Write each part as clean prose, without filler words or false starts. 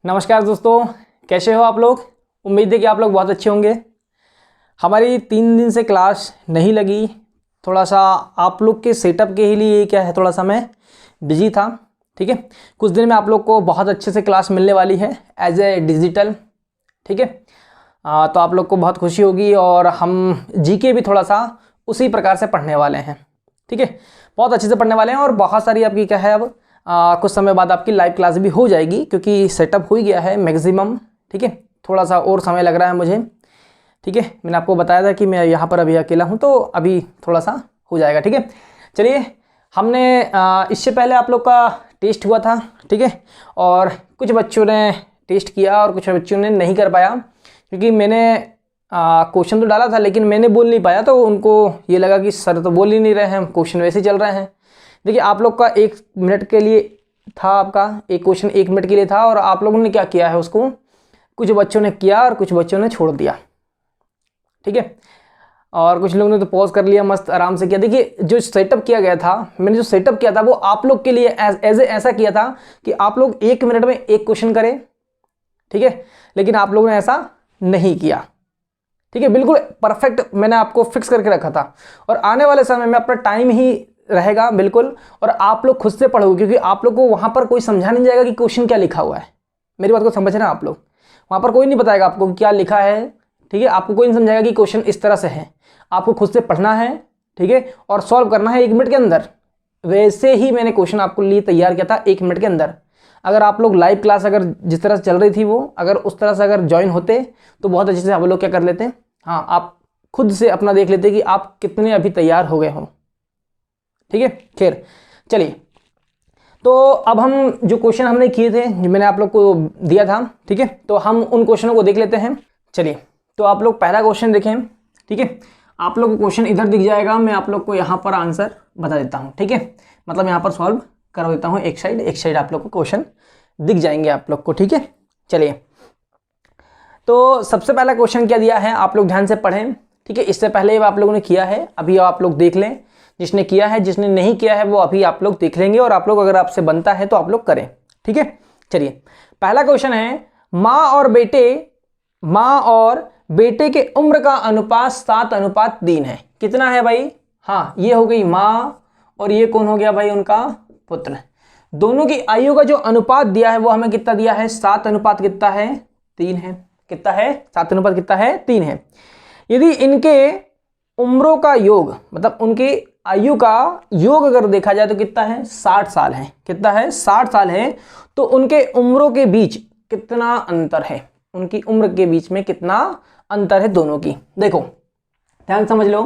नमस्कार दोस्तों, कैसे हो आप लोग। उम्मीद है कि आप लोग बहुत अच्छे होंगे। हमारी 3 दिन से क्लास नहीं लगी, थोड़ा सा आप लोग के सेटअप के ही लिए क्या है, थोड़ा सा मैं बिजी था। ठीक है, कुछ दिन में आप लोग को बहुत अच्छे से क्लास मिलने वाली है एज ए डिजिटल। ठीक है, तो आप लोग को बहुत खुशी होगी और हम जीके भी थोड़ा सा उसी प्रकार से पढ़ने वाले हैं। ठीक है, बहुत अच्छे से पढ़ने वाले हैं और बहुत सारी आपकी क्या है अब कुछ समय बाद आपकी लाइव क्लास भी हो जाएगी क्योंकि सेटअप हो ही गया है मैक्सिमम। ठीक है, थोड़ा सा और समय लग रहा है मुझे। ठीक है, मैंने आपको बताया था कि मैं यहाँ पर अभी अकेला हूँ तो अभी थोड़ा सा हो जाएगा। ठीक है, चलिए हमने इससे पहले आप लोग का टेस्ट हुआ था। ठीक है, और कुछ बच्चों ने टेस्ट किया और कुछ बच्चों ने नहीं कर पाया क्योंकि मैंने क्वेश्चन तो डाला था लेकिन मैंने बोल नहीं पाया, तो उनको ये लगा कि सर तो बोल ही नहीं रहे हैं, क्वेश्चन वैसे ही चल रहे हैं। देखिए आप लोग का 1 मिनट के लिए था, आपका एक क्वेश्चन 1 मिनट के लिए था और आप लोगों ने क्या किया है उसको, कुछ बच्चों ने किया और कुछ बच्चों ने छोड़ दिया। ठीक है, और कुछ लोगों ने तो पॉज कर लिया, मस्त आराम से किया। देखिए जो सेटअप किया गया था, मैंने जो सेटअप किया था वो आप लोग के लिए ऐसा किया था कि आप लोग 1 मिनट में एक क्वेश्चन करें। ठीक है, लेकिन आप लोगों ने ऐसा नहीं किया। ठीक है, बिल्कुल परफेक्ट मैंने आपको फिक्स करके रखा था और आने वाले समय में अपना टाइम ही रहेगा बिल्कुल, और आप लोग खुद से पढ़ोगे क्योंकि आप लोग को वहां पर कोई समझा नहीं जाएगा कि क्वेश्चन क्या लिखा हुआ है। मेरी बात को समझ रहे हैं आप लोग, वहां पर कोई नहीं बताएगा आपको कि क्या लिखा है। ठीक है, आपको कोई नहीं समझाएगा कि क्वेश्चन इस तरह से है, आपको खुद से पढ़ना है। ठीक है, और सॉल्व करना है 1 मिनट के अंदर। वैसे ही मैंने क्वेश्चन आपको लिए तैयार किया था 1 मिनट के अंदर। अगर आप लोग लाइव क्लास अगर जिस तरह से चल रही थी वो अगर उस तरह से अगर ज्वाइन होते तो बहुत अच्छे से आप लोग क्या कर लेते, हाँ आप खुद से अपना देख लेते कि आप कितने अभी तैयार हो गए हो। ठीक है, खैर चलिए, तो अब हम जो क्वेश्चन हमने किए थे जो मैंने आप लोग को दिया था, ठीक है, तो हम उन क्वेश्चनों को देख लेते हैं। चलिए, तो आप लोग पहला क्वेश्चन देखें। ठीक है, आप लोग को क्वेश्चन इधर दिख जाएगा, मैं आप लोग को यहाँ पर आंसर बता देता हूँ। ठीक है, मतलब यहाँ पर सॉल्व कर देता हूँ, एक साइड आप लोग को क्वेश्चन दिख जाएंगे आप लोग को। ठीक है, चलिए, तो सबसे पहला क्वेश्चन क्या दिया है आप लोग ध्यान से पढ़ें। ठीक है, इससे पहले आप लोगों ने किया है, अभी आप लोग देख लें। जिसने किया है जिसने नहीं किया है वो अभी आप लोग देख लेंगे और आप लोग अगर आपसे बनता है तो आप लोग करें। ठीक है, चलिए पहला क्वेश्चन है, माँ और बेटे के उम्र का अनुपात 7:3 है। कितना है भाई? हाँ, ये हो गई माँ और ये कौन हो गया भाई? उनका पुत्र। दोनों की आयु का जो अनुपात दिया है वो हमें कितना दिया है? 7:3 है। कितना है? 7:3 है। यदि इनके उम्रों का योग मतलब उनकी आयु का योग अगर देखा जाए तो कितना है? 60 साल है। कितना है? 60 साल है। तो उनके उम्रों के बीच कितना अंतर है? उनकी उम्र के बीच में कितना अंतर है दोनों की? देखो ध्यान समझ लो,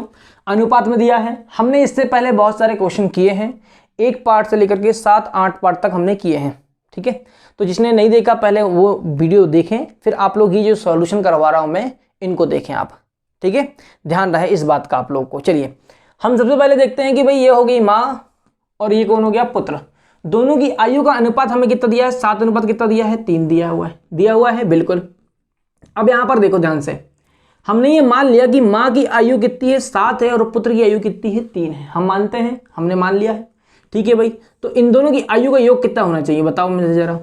अनुपात में दिया है। हमने इससे पहले बहुत सारे क्वेश्चन किए हैं, 1 पार्ट से लेकर के 7-8 पार्ट तक हमने किए हैं। ठीक है, तो जिसने नहीं देखा पहले वो वीडियो देखें, फिर आप लोग ये जो सॉल्यूशन करवा रहा हूं मैं इनको देखें आप। ठीक है, ध्यान रहे इस बात का आप लोग को। चलिए हम सबसे पहले देखते हैं कि भाई ये हो गई माँ और ये कौन हो गया? पुत्र। दोनों की आयु का अनुपात हमें कितना दिया है? 7 कितना दिया है? 3 दिया हुआ है बिल्कुल। अब यहां पर देखो ध्यान से, हमने ये मान लिया कि माँ की आयु कितनी है? 7 है और पुत्र की आयु कितनी है? 3 है। हम मानते हैं, हमने मान लिया है। ठीक है भाई, तो इन दोनों की आयु का योग कितना होना चाहिए बताओ मुझे जरा?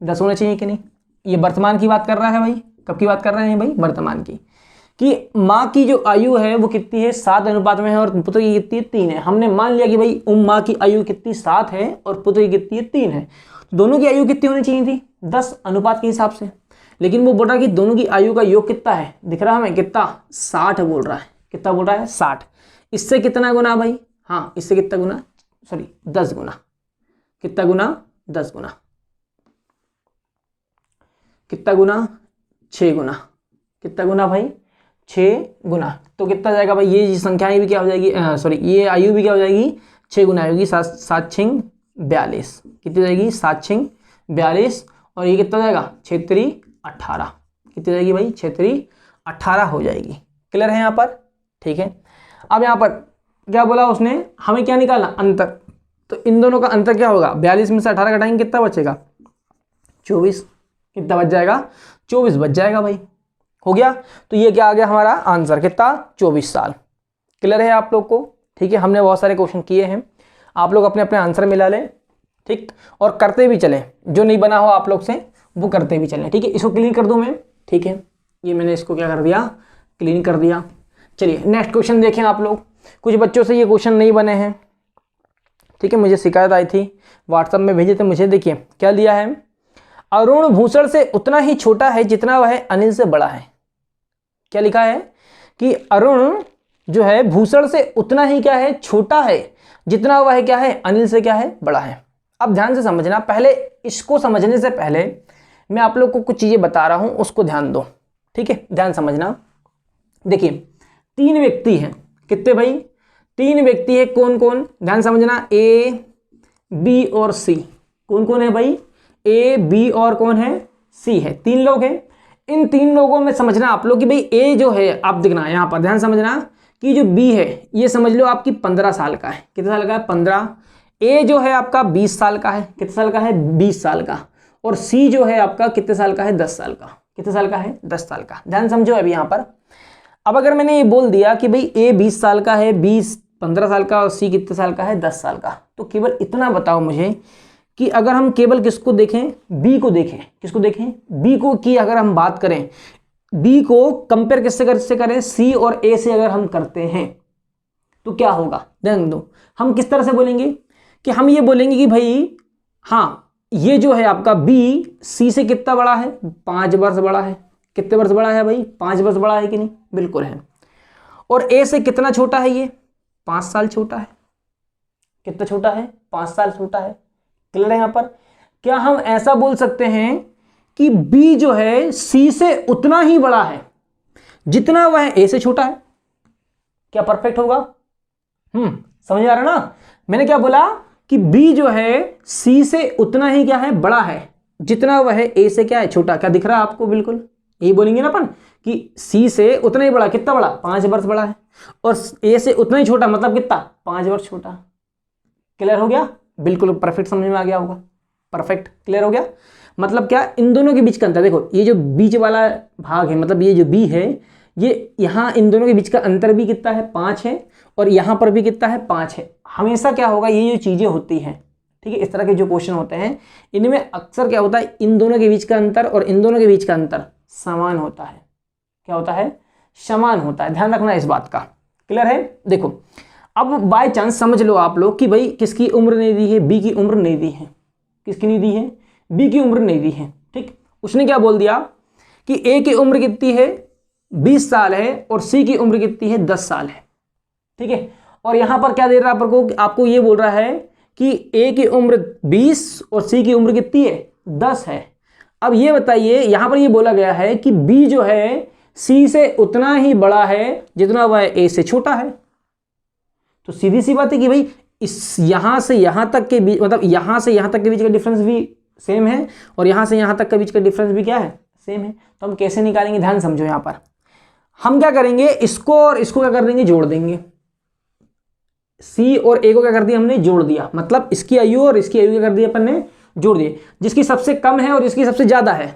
10 होना चाहिए कि नहीं? ये वर्तमान की बात कर रहा है भाई। कब की बात कर रहे हैं भाई? वर्तमान की। कि माँ की जो आयु है वो कितनी है? 7 अनुपात में है और पुत्र की कितनी है? 3 है। हमने मान लिया कि भाई माँ की आयु कितनी? 7 है और पुत्र की कितनी है? 3 है। दोनों की आयु कितनी होनी चाहिए थी? 10 अनुपात के हिसाब से। लेकिन वो बोल रहा है कि दोनों की आयु का योग कितना है? दिख रहा है हमें कितना? 60 बोल रहा है। कितना बोल रहा है? 60। इससे कितना गुना भाई? हाँ, इससे कितना गुना? सॉरी 10 गुना। कितना गुना? 10 गुना। कितना गुना? 6 गुना। कितना गुना भाई? 6 गुना। तो कितना जाएगा भाई? ये संख्याएं भी क्या हो जाएगी? सॉरी ये आयु भी क्या हो जाएगी? 6 गुना होगी। 7 6 42। कितनी जाएगी? 7 6 42 और ये कितना जाएगा? 6 3 18। कितनी जाएगी भाई? 6 3 18 हो जाएगी। क्लियर है यहाँ पर? ठीक है, अब यहाँ पर क्या बोला उसने? हमें क्या निकालना? अंतर। तो इन दोनों का अंतर क्या होगा? 42 में से 18 घटाएंगे कितना बचेगा? 24। कितना बच जाएगा? 24 बच जाएगा भाई। हो गया, तो ये क्या आ गया हमारा आंसर? कितना? 24 साल। क्लियर है आप लोग को? ठीक है, हमने बहुत सारे क्वेश्चन किए हैं, आप लोग अपने अपने आंसर मिला लें। ठीक, और करते भी चलें, जो नहीं बना हो आप लोग से वो करते भी चलें। ठीक है, इसको क्लीन कर दूं मैं। ठीक है, ये मैंने इसको क्या कर दिया, क्लीन कर दिया। चलिए नेक्स्ट क्वेश्चन देखें आप लोग। कुछ बच्चों से ये क्वेश्चन नहीं बने हैं। ठीक है, मुझे शिकायत आई थी, व्हाट्सएप में भेजे थे मुझे। देखिए क्या दिया है, अरुण भूषण से उतना ही छोटा है जितना वह अनिल से बड़ा है। क्या लिखा है कि अरुण जो है भूषण से उतना ही क्या है, छोटा है, जितना वह क्या है, अनिल से क्या है, बड़ा है। अब ध्यान से समझना, पहले इसको समझने से पहले मैं आप लोग को कुछ चीजें बता रहा हूं, उसको ध्यान दो। ठीक है, ध्यान समझना। देखिए 3 व्यक्ति हैं, कितने भाई, 3 व्यक्ति है। कौन कौन, ध्यान समझना, ए बी और सी। कौन कौन है भाई, ए बी और कौन है, सी है। 3 लोग हैं। इन 3 लोगों में समझना आप लोग कि भाई ए जो है, आप देखना यहां पर ध्यान समझना कि जो बी है ये समझ लो आपकी 15 साल का है। कितने साल का है, 15। ए जो है आपका 20 साल का है। कितने साल का है, 20 साल का। और सी जो है आपका कितने साल का है, 10 साल का। कितने साल का है, 10 साल का। ध्यान समझो अभी यहां पर। अब अगर मैंने ये बोल दिया कि भाई ए 20 साल का है, 15 साल का, और सी कितने साल का है, 10 साल का, तो केवल इतना बताओ मुझे कि अगर हम केवल किसको देखें, बी को देखें। किसको देखें, बी को, की अगर हम बात करें, बी को कंपेयर किससे करें, सी और ए से अगर हम करते हैं तो क्या होगा, ध्यान दो। हम किस तरह से बोलेंगे कि हम ये बोलेंगे कि भाई हाँ ये जो है आपका बी सी से कितना बड़ा है, 5 वर्ष बड़ा है। कितने वर्ष बड़ा है भाई, 5 वर्ष बड़ा है कि नहीं, बिल्कुल है। और ए से कितना छोटा है, ये 5 साल छोटा है। कितना छोटा है, 5 साल छोटा है। क्लियर है यहां पर। क्या हम ऐसा बोल सकते हैं कि बी जो है सी से उतना ही बड़ा है जितना वह ए से छोटा है? क्या परफेक्ट होगा? समझ आ रहा ना, मैंने क्या बोला कि बी जो है सी से उतना ही क्या है, बड़ा है, जितना वह ए से क्या है, छोटा। क्या दिख रहा है आपको, बिल्कुल यही बोलेंगे ना अपन कि सी से उतना ही बड़ा, कितना बड़ा, 5 वर्ष बड़ा है, और ए से उतना ही छोटा मतलब कितना, 5 वर्ष छोटा। क्लियर हो गया, बिल्कुल परफेक्ट समझ में आ गया होगा, परफेक्ट क्लियर हो गया। मतलब क्या, इन दोनों के बीच का अंतर देखो, ये जो बीच वाला भाग है, मतलब ये जो बी है, ये यहाँ इन दोनों के बीच का अंतर भी कितना है, 5 है, और यहाँ पर भी कितना है, 5 है। हमेशा क्या होगा, ये जो चीजें होती हैं, ठीक है, इस तरह के जो क्वेश्चन होते हैं, इनमें अक्सर क्या होता है, इन दोनों के बीच का अंतर और इन दोनों के बीच का अंतर समान होता है। क्या होता है, समान होता है। ध्यान रखना इस बात का। क्लियर है। देखो अब बाय चांस समझ लो आप लोग कि भाई किसकी उम्र नहीं दी है, बी की उम्र नहीं दी है। किसकी नहीं दी है, बी की उम्र नहीं दी है। ठीक, उसने क्या बोल दिया कि ए की उम्र कितनी है, 20 साल है, और सी की उम्र कितनी है, 10 साल है। ठीक है, और यहां पर क्या दे रहा है आपको ये बोल रहा है कि ए की उम्र 20 और सी की उम्र कितनी है, 10 है। अब ये बताइए, यहां पर ये बोला गया है कि बी जो है सी से उतना ही बड़ा है जितना वह ए से छोटा है। तो सीधी सी बात है कि भाई इस यहां से यहां तक के बीच, मतलब यहां से यहां तक के बीच का डिफरेंस भी सेम है, और यहां से यहां तक के बीच का डिफरेंस भी क्या है, सेम है। तो हम कैसे निकालेंगे, ध्यान समझो। यहां पर हम क्या करेंगे, इसको और इसको क्या कर देंगे, जोड़ देंगे। सी और ए को क्या कर दिया हमने, जोड़ दिया। मतलब इसकी आयु और इसकी आयु क्या कर दिया अपन ने, जोड़ दिए। जिसकी सबसे कम है और इसकी सबसे ज्यादा है,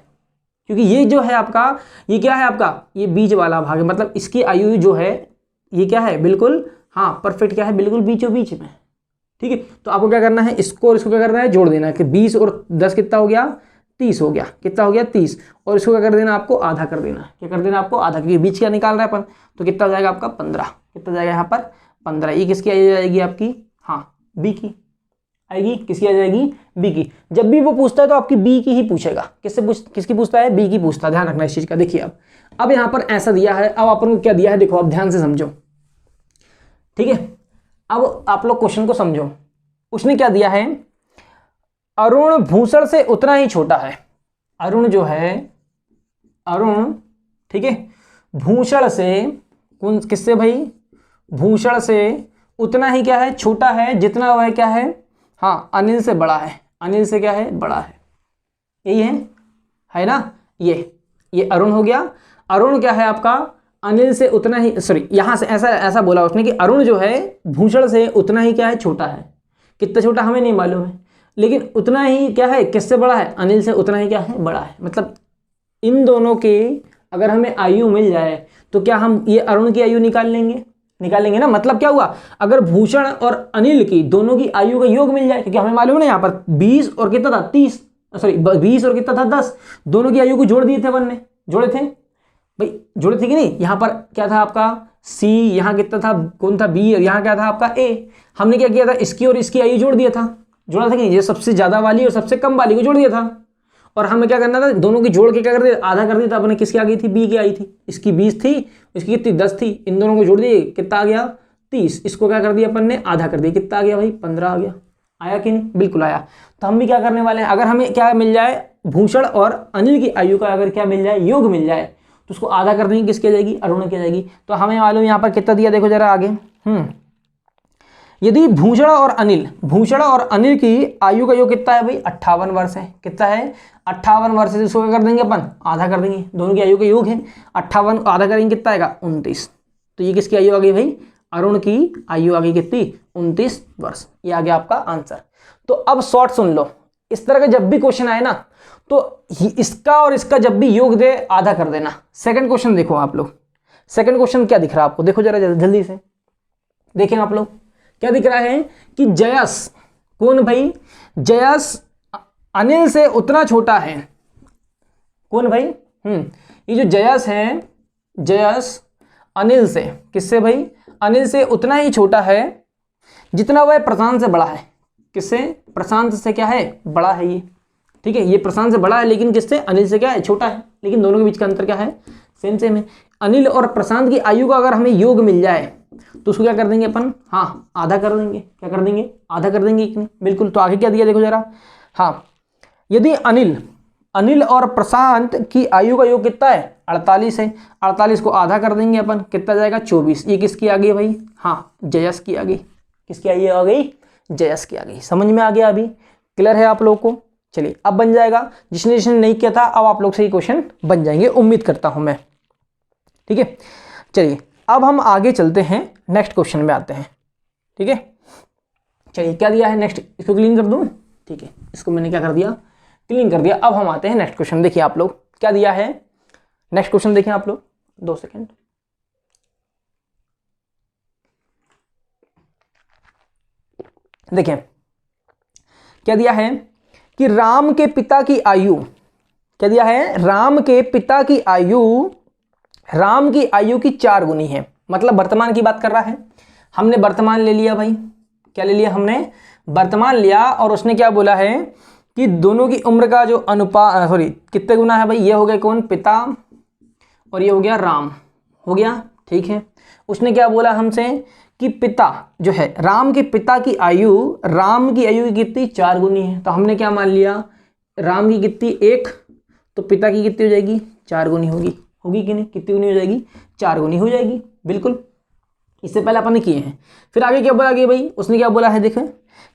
क्योंकि ये जो है आपका, ये क्या है आपका, ये बीच वाला भाग है, मतलब इसकी आयु जो है ये क्या है, बिल्कुल हाँ परफेक्ट क्या है, बिल्कुल बीचों बीच में। ठीक है, तो आपको क्या करना है, इसको और इसको क्या करना है, जोड़ देना है कि 20 और 10 कितना हो गया, 30 हो गया। कितना हो गया, 30, और इसको क्या कर देना, आपको आधा कर देना। क्या कर देना आपको, आधा, क्योंकि बीच क्या निकाल रहा है अपन, तो कितना हो जाएगा आपका 15। कितना जाएगा यहाँ पर 15। ये किसकी आ जाएगी आपकी, हाँ बी की आएगी। किसकी आ जाएगी, बी की। जब भी वो पूछता है तो आपकी बी की ही पूछेगा। किसकी पूछता है, बी की पूछता है। ध्यान रखना इस चीज का। देखिए अब यहाँ पर ऐसा दिया है, अब अपन को क्या दिया है, देखो अब ध्यान से समझो। ठीक है, अब आप लोग क्वेश्चन को समझो। उसने क्या दिया है, अरुण भूषण से उतना ही छोटा है। अरुण जो है, अरुण, ठीक है, भूषण से, किससे भाई, भूषण से उतना ही क्या है, छोटा है जितना वह क्या है, हाँ अनिल से बड़ा है। अनिल से क्या है, बड़ा है। यही है ना। ये अरुण हो गया। अरुण क्या है आपका, अनिल से उतना ही, सॉरी यहां से ऐसा बोला उसने कि अरुण जो है भूषण से उतना ही क्या है, छोटा है। कितना छोटा हमें नहीं मालूम है, लेकिन उतना ही क्या है, किससे बड़ा है, अनिल से उतना ही क्या है, बड़ा है। मतलब इन दोनों के अगर हमें आयु मिल जाए तो क्या हम ये अरुण की आयु निकाल लेंगे ना। मतलब क्या हुआ, अगर भूषण और अनिल की दोनों की आयु का योग मिल जाए, क्योंकि हमें मालूम है ना यहाँ पर 20 और कितना था, 30, सॉरी 20 और कितना था 10, दोनों की आयु को जोड़ दिए थे अपन ने, जोड़े थे भाई, जोड़े थे कि नहीं। यहाँ पर क्या था आपका C, यहाँ कितना था, कौन था B, और यहाँ क्या था आपका A। हमने क्या किया था, इसकी और इसकी आयु जोड़ दिया था, जोड़ा था कि नहीं, ये सबसे ज़्यादा वाली और सबसे कम वाली को जोड़ दिया था। और हमें क्या करना था, दोनों की जोड़ के क्या कर दिया, आधा कर दिया था अपने। किसकी आ गई थी, B की आई थी, इसकी 20 थी, इसकी कितनी 10 थी, इन दोनों को जोड़ दिए, कितना आ गया 30। इसको क्या कर दिया अपन ने, आधा कर दिया, कितना आ गया भाई 15 आ गया। आया कि नहीं, बिल्कुल आया। तो हम भी क्या करने वाले हैं, अगर हमें क्या मिल जाए, भूषण और अनिल की आयु का अगर क्या मिल जाए, योग मिल जाए, तो उसको आधा कर देंगे, किसकी आ जाएगी, अरुण की आ जाएगी। तो हमें मालूम यहाँ पर कितना दिया, देखो जरा आगे। यदि भूषण और अनिल की आयु का योग कितना है भाई, 58 वर्ष है। कितना है, 58 वर्ष है। इसको क्या कर देंगे अपन, आधा कर देंगे, दोनों की आयु का योग है 58, आधा करेंगे कितना आएगा 29। तो ये किसकी आयु आ गई भाई, अरुण की आयु आ गई कितनी, 29 वर्ष। ये आ गया आपका आंसर। तो अब शॉर्ट सुन लो, इस तरह का जब भी क्वेश्चन आए ना, तो इसका और इसका जब भी योग दे, आधा कर देना। सेकंड क्वेश्चन देखो आप लोग, सेकंड क्वेश्चन क्या दिख रहा है आपको, देखो जरा जल्दी से देखें आप लोग, क्या दिख रहा है कि जयस, कौन भाई, जयस अनिल से उतना छोटा है। कौन भाई, ये जो जयस है, जयस अनिल से, किससे भाई, अनिल से उतना ही छोटा है जितना वह प्रशांत से बड़ा है। किससे, प्रशांत से क्या है, बड़ा है ये, ठीक है। ये प्रशांत से बड़ा है, लेकिन किससे, अनिल से क्या है, छोटा है। लेकिन दोनों के बीच का अंतर क्या है, सेम है। अनिल और प्रशांत की आयु का अगर हमें योग मिल जाए, तो उसको क्या कर देंगे अपन, हाँ आधा कर देंगे। क्या कर देंगे, आधा कर देंगे, इतनी बिल्कुल। तो आगे क्या दिया देखो जरा, हाँ, यदि अनिल और प्रशांत की आयु का योग कितना है, 48 है। 48 को आधा कर देंगे अपन, कितना जाएगा 24। ये किसकी आ गई भाई, हाँ जयस की आ गई। किसकी आयु आ गई, जयस की आ गई। समझ में आ गया, अभी क्लियर है आप लोग को। चलिए अब बन जाएगा, जिसने नहीं किया था, अब आप लोग से ही क्वेश्चन बन जाएंगे, उम्मीद करता हूं मैं, ठीक है। चलिए अब हम आगे चलते हैं, नेक्स्ट क्वेश्चन में आते हैं, ठीक है। चलिए क्या दिया है नेक्स्ट, इसको क्लीन कर दूं, ठीक है, इसको मैंने क्या कर दिया, क्लीन कर दिया। अब हम आते हैं नेक्स्ट क्वेश्चन, देखिए आप लोग क्या दिया है, नेक्स्ट क्वेश्चन देखें आप लोग, 2 सेकेंड। देखें क्या दिया है कि राम के पिता की आयु, क्या दिया है, राम के पिता की आयु राम की आयु की 4 गुनी है। मतलब वर्तमान की बात कर रहा है। हमने वर्तमान ले लिया भाई, क्या ले लिया हमने, वर्तमान लिया, और उसने क्या बोला है कि दोनों की उम्र का जो अनुपात, सॉरी कितने गुना है भाई, ये हो गया कौन, पिता, और ये हो गया राम, हो गया, ठीक है। उसने क्या बोला हमसे कि पिता जो है, राम के पिता की आयु, राम की आयु की कितनी, 4 गुनी है। तो हमने क्या मान लिया, राम की कितनी 1, तो पिता की कितनी हो जाएगी, 4 गुनी होगी, होगी कि नहीं, कितनी गुनी हो जाएगी, 4 गुनी हो जाएगी, बिल्कुल। इससे पहले अपन ने किए हैं। फिर आगे क्या बोला, भाई उसने क्या बोला है, देखें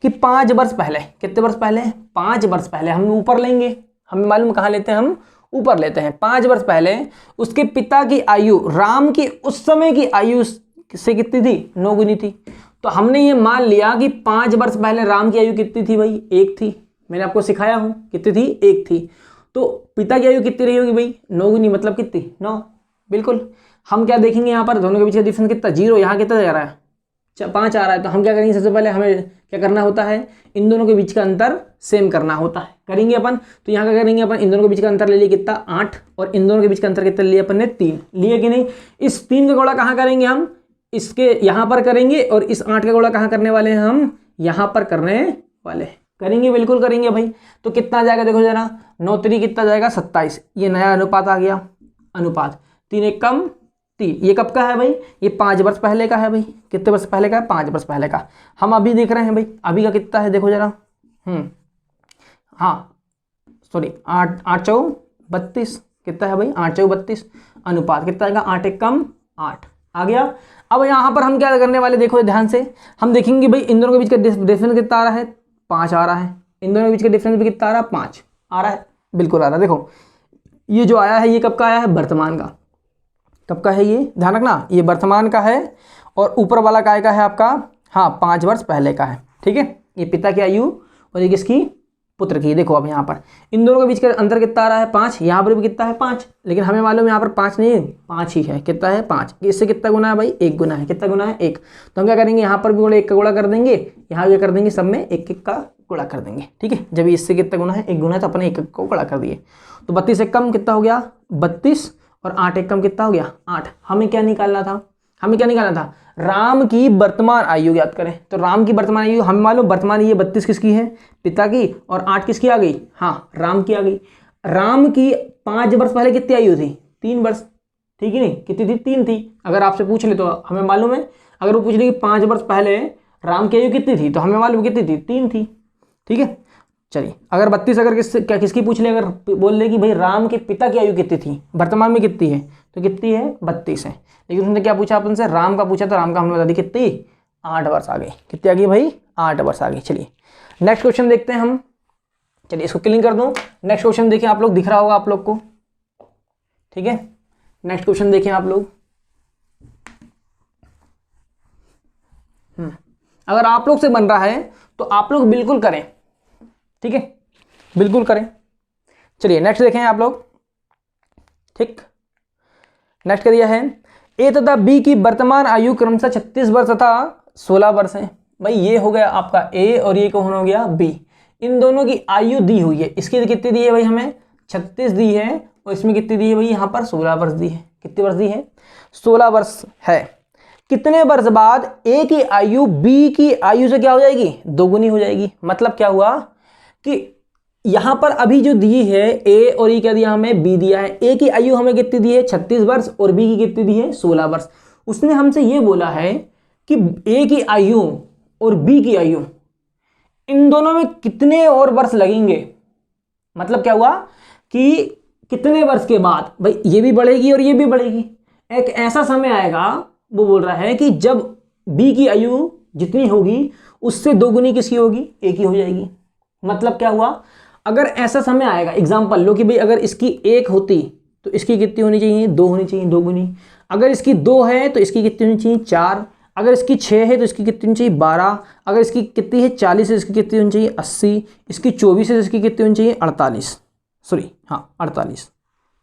कि 5 वर्ष पहले, कितने वर्ष पहले, 5 वर्ष पहले, हम ऊपर लेंगे, हमें मालूम कहाँ लेते हैं, हम ऊपर लेते हैं। 5 वर्ष पहले उसके पिता की आयु, राम की उस समय की आयु से कितनी थी, 9 गुनी थी। तो हमने ये मान लिया कि 5 वर्ष पहले राम की आयु कितनी थी भाई, 1 थी। मैंने आपको सिखाया हूं कितनी थी, 1 थी। तो पिता की आयु कितनी रही होगी भाई, 9 गुनी, मतलब कितनी, 9, बिल्कुल। हम क्या देखेंगे यहाँ पर, दोनों के बीच का डिफरेंस कितना, 0, यहाँ कितना जा रहा है, 5 आ रहा है। तो हम क्या करेंगे, सबसे पहले हमें क्या करना होता है, इन दोनों के बीच का अंतर सेम करना होता है, करेंगे अपन। तो यहाँ क्या करेंगे अपन, इन दोनों के बीच का अंतर ले लिया कितना, 8, और इन दोनों के बीच का अंतर कितना लिया अपन ने, 3 लिए कि नहीं। इस 3 का गुणा कहाँ करेंगे हम, इसके यहाँ पर करेंगे, और इस 8 का गुणा कहाँ करने वाले हैं हम, यहाँ पर करने वाले, करेंगे, बिल्कुल करेंगे भाई। तो कितना आ जाएगा, देखो जरा, 9 3 कितना जाएगा, 27। ये नया अनुपात आ गया, अनुपात 3 1 कम 3। ये कब का है भाई, ये 5 वर्ष पहले का है भाई। कितने वर्ष पहले का है, 5 वर्ष पहले का। हम अभी देख रहे हैं भाई, अभी का कितना है, देखो जरा, हाँ सॉरी, 8 8 चौ 32, कितना है भाई, 8 चौ 32। अनुपात कितना आएगा, 8 1 कम 8 आ गया। अब यहाँ पर हम क्या करने वाले, देखो ध्यान से, हम देखेंगे भाई इन दोनों के बीच का डिफरेंस कितना आ रहा है, 5 आ रहा है। इन दोनों के बीच का डिफरेंस भी कितना आ रहा है, 5 आ रहा है, बिल्कुल आ रहा है। देखो ये जो आया है, ये कब का आया है, वर्तमान का। कब का है ये, ध्यान रखना, ये वर्तमान का है, और ऊपर वाला काय का है आपका, हाँ 5 वर्ष पहले का है, ठीक है। ये पिता की आयु और ये किसकी, पुत्र की। देखो अब यहाँ पर इन दोनों के बीच का अंतर कितना आ रहा है, 5। यहाँ पर भी कितना है, 5। लेकिन हमें मालूम यहाँ पर 5 नहीं, 5 ही है। कितना है, 5। इससे कितना गुना है भाई, 1 गुना है। कितना गुना है, 1। तो हम क्या करेंगे, यहाँ पर भी 1 का गुणा कर देंगे, यहाँ भी कर देंगे, सब में 1 1 का गुणा कर देंगे। ठीक है, जब इससे कितना गुना है, 1 गुना है, तो अपने 1 को गुणा कर दिए। तो 32 एक कम कितना हो गया 32, और 8 एक कम कितना हो गया 8। हमें क्या निकालना था, राम की वर्तमान आयु ज्ञात करें। तो राम की वर्तमान आयु हमें मालूम, वर्तमान ये 32 किसकी है, पिता की, और 8 किसकी आ गई, हाँ राम की आ गई। राम की 5 वर्ष पहले कितनी आयु थी, 3 वर्ष, ठीक है नहीं, कितनी थी, 3 थी। अगर आपसे पूछ ले तो हमें मालूम है, अगर वो पूछ ले कि 5 वर्ष पहले राम की आयु कितनी थी, तो हमें मालूम कितनी थी, 3 थी। ठीक है, चलिए अगर 32 अगर किसकी पूछ ले, अगर बोल ले कि भाई राम के पिता की आयु कितनी थी, वर्तमान में कितनी है, तो कितनी है 32 है। लेकिन उसने क्या पूछा अपन से, राम का पूछा, तो राम का हमने बता दी कितनी, 8 वर्ष आ गई। कितनी आ गई भाई, 8 वर्ष आ गई। चलिए नेक्स्ट क्वेश्चन देखते हैं हम। चलिए इसको क्लीन कर दूं। नेक्स्ट क्वेश्चन देखिए आप लोग, दिख रहा होगा आप लोग को, ठीक है। नेक्स्ट क्वेश्चन देखें आप लोग। अगर आप लोग से बन रहा है तो आप लोग बिल्कुल करें, ठीक है, बिल्कुल करें। चलिए नेक्स्ट देखें आप लोग, ठीक। नेक्स्ट कर दिया है, ए तथा बी की वर्तमान आयु क्रमशः 36 वर्ष तथा 16 वर्ष है। भाई ये हो गया आपका ए और ये कौन हो गया बी। इन दोनों की आयु दी हुई है, इसकी कितनी दी है भाई, हमें 36 दी है, और इसमें कितनी दी है भाई, यहाँ पर 16 वर्ष दी है। कितने वर्ष दी है, 16 वर्ष है। कितने वर्ष बाद ए की आयु बी की आयु से क्या हो जाएगी, दोगुनी हो जाएगी। मतलब क्या हुआ कि यहां पर अभी जो दी है ए और ई क्या दिया हमें, बी दिया है। ए की आयु हमें कितनी दी है 36 वर्ष, और बी की कितनी दी है 16 वर्ष। उसने हमसे ये बोला है कि ए की आयु और बी की आयु, इन दोनों में कितने और वर्ष लगेंगे। मतलब क्या हुआ कि कितने वर्ष के बाद भाई ये भी बढ़ेगी और ये भी बढ़ेगी। एक ऐसा समय आएगा, वो बोल रहा है कि जब बी की आयु जितनी होगी उससे दोगुनी किसकी होगी, ए की हो जाएगी। मतलब क्या हुआ, अगर ऐसा समय आएगा, एग्जांपल लो कि भाई अगर इसकी 1 होती तो इसकी कितनी होनी चाहिए, 2 होनी चाहिए, दोगुनी। अगर इसकी 2 है तो इसकी कितनी होनी चाहिए, 4। अगर इसकी 6 है तो इसकी कितनी होनी चाहिए, 12। अगर इसकी कितनी है 40 है, इसकी कितनी होनी चाहिए 80। इसकी 24 है तो इसकी कितनी होनी चाहिए 48, सॉरी हाँ 48।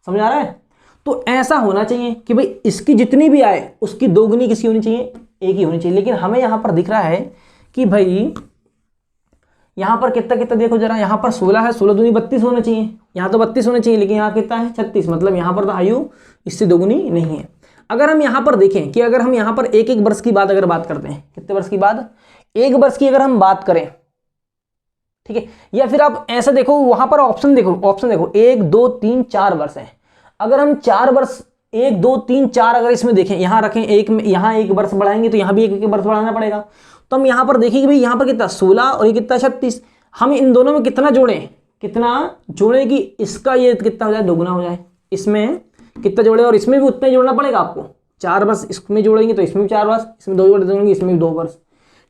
समझ आ रहा है। तो ऐसा होना चाहिए कि भाई इसकी जितनी भी आए उसकी दोगुनी किसकी होनी चाहिए, एक ही होनी चाहिए। लेकिन हमें यहां पर दिख रहा है कि भाई यहां पर कितना कितना देखो जरा, यहां पर 16 है, 16 दूनी 32 होना चाहिए, यहां तो 32 होना चाहिए, लेकिन यहां कितना है 36। मतलब यहां पर तो आयु इससे दोगुनी नहीं है। अगर हम यहां पर देखें कि अगर हम यहां पर एक वर्ष की बात अगर बात करते हैं, कितने वर्ष की बात, 1 वर्ष की अगर हम बात करें, ठीक है। या फिर आप ऐसा देखो, वहां पर ऑप्शन देखो 1 2 3 4 वर्ष है। अगर हम 4 वर्ष 1 2 3 4 अगर इसमें देखें, यहां रखें, एक में यहां 1 वर्ष बढ़ाएंगे तो यहां भी 1 वर्ष बढ़ाना पड़ेगा। तो हम यहां पर देखेंगे भाई यहां पर कितना 16 और ये कितना 36। हम इन दोनों में कितना जोड़ें कि इसका ये कितना हो जाए, दोगुना हो जाए। इसमें कितना जोड़े और इसमें भी उतना ही जोड़ना पड़ेगा आपको। 4 वर्ष इसमें जोड़ेंगे तो इसमें भी 4 वर्ष, इसमें 2 जोड़ेंगे इसमें भी 2 वर्ष,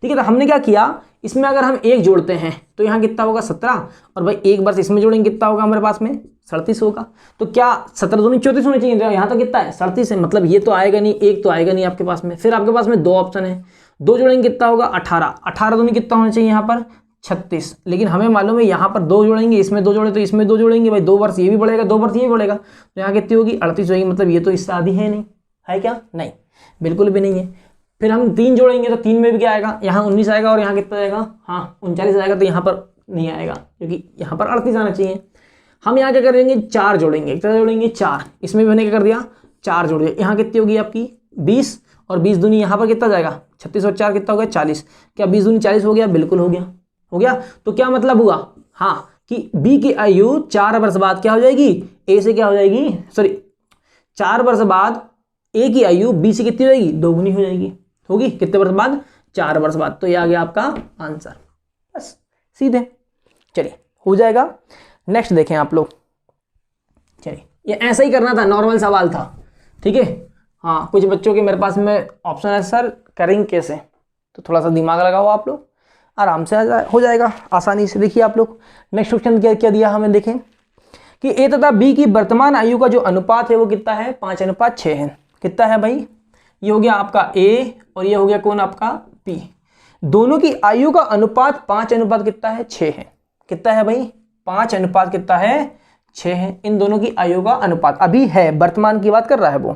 ठीक है। तो हमने क्या किया, इसमें अगर हम 1 जोड़ते हैं तो यहाँ कितना होगा 17, और भाई 1 वर्ष इसमें जोड़ेंगे कितना होगा हमारे पास में 37 होगा। तो क्या 17 दूनी 34 होनी चाहिए, यहाँ तो कितना है 37 है। मतलब ये तो आएगा नहीं, 1 तो आएगा नहीं आपके पास में। फिर आपके पास में 2 ऑप्शन है, 2 जोड़ेंगे कितना होगा 18, 18 दूनी कितना होना चाहिए यहाँ पर 36। लेकिन हमें मालूम है यहाँ पर 2 जोड़ेंगे, इसमें 2 जोड़े तो इसमें 2 जोड़ेंगे, भाई 2 वर्ष ये भी बढ़ेगा, 2 वर्ष ये भी बढ़ेगा, तो यहाँ कितनी होगी 38 होगी। मतलब ये तो इससे आधी है नहीं, है क्या, नहीं बिल्कुल भी नहीं है। फिर हम 3 जोड़ेंगे तो 3 में भी क्या आएगा, यहाँ 19 आएगा, और यहाँ कितना आएगा, हाँ 39 आएगा। तो यहाँ पर नहीं आएगा क्योंकि यहाँ पर 38 आना चाहिए। हम यहाँ क्या करेंगे, 4 जोड़ेंगे, कितना जोड़ेंगे 4। इसमें भी मैंने क्या कर दिया 4 जोड़ दिया। यहाँ कितनी होगी आपकी 20, और 20 दूनी यहाँ पर कितना जाएगा 36 और 4 कितना हो गया 40। क्या 20 दूनी 40 हो गया, बिल्कुल हो गया। तो क्या मतलब हुआ, हाँ कि बी की आयु 4 वर्ष बाद क्या हो जाएगी, ए से क्या हो जाएगी, सॉरी 4 वर्ष बाद ए की आयु बी से कितनी हो जाएगी, दोगुनी हो जाएगी। होगी कितने वर्ष बाद, 4 वर्ष बाद। तो ये आ गया आपका आंसर, बस सीधे। चलिए हो जाएगा। नेक्स्ट देखें आप लोग। चलिए ये ऐसा ही करना था, नॉर्मल सवाल था, ठीक है। हाँ कुछ बच्चों के मेरे पास में ऑप्शन है, सर करेंगे कैसे, तो थोड़ा सा दिमाग लगाओ आप लोग, आराम से हो जाएगा आसानी से। देखिए आप लोग नेक्स्ट क्वेश्चन क्या दिया हमें, देखें कि ए तथा बी की वर्तमान आयु का जो अनुपात है वो कितना है, 5:6 है। कितना है भाई, ये हो गया आपका ए और ये हो गया कौन आपका पी। दोनों की आयु का अनुपात 5 कितना है 6 है। कितना है भाई 5 कितना है 6 है। इन दोनों की आयु का अनुपात अभी है, वर्तमान की बात कर रहा है वो,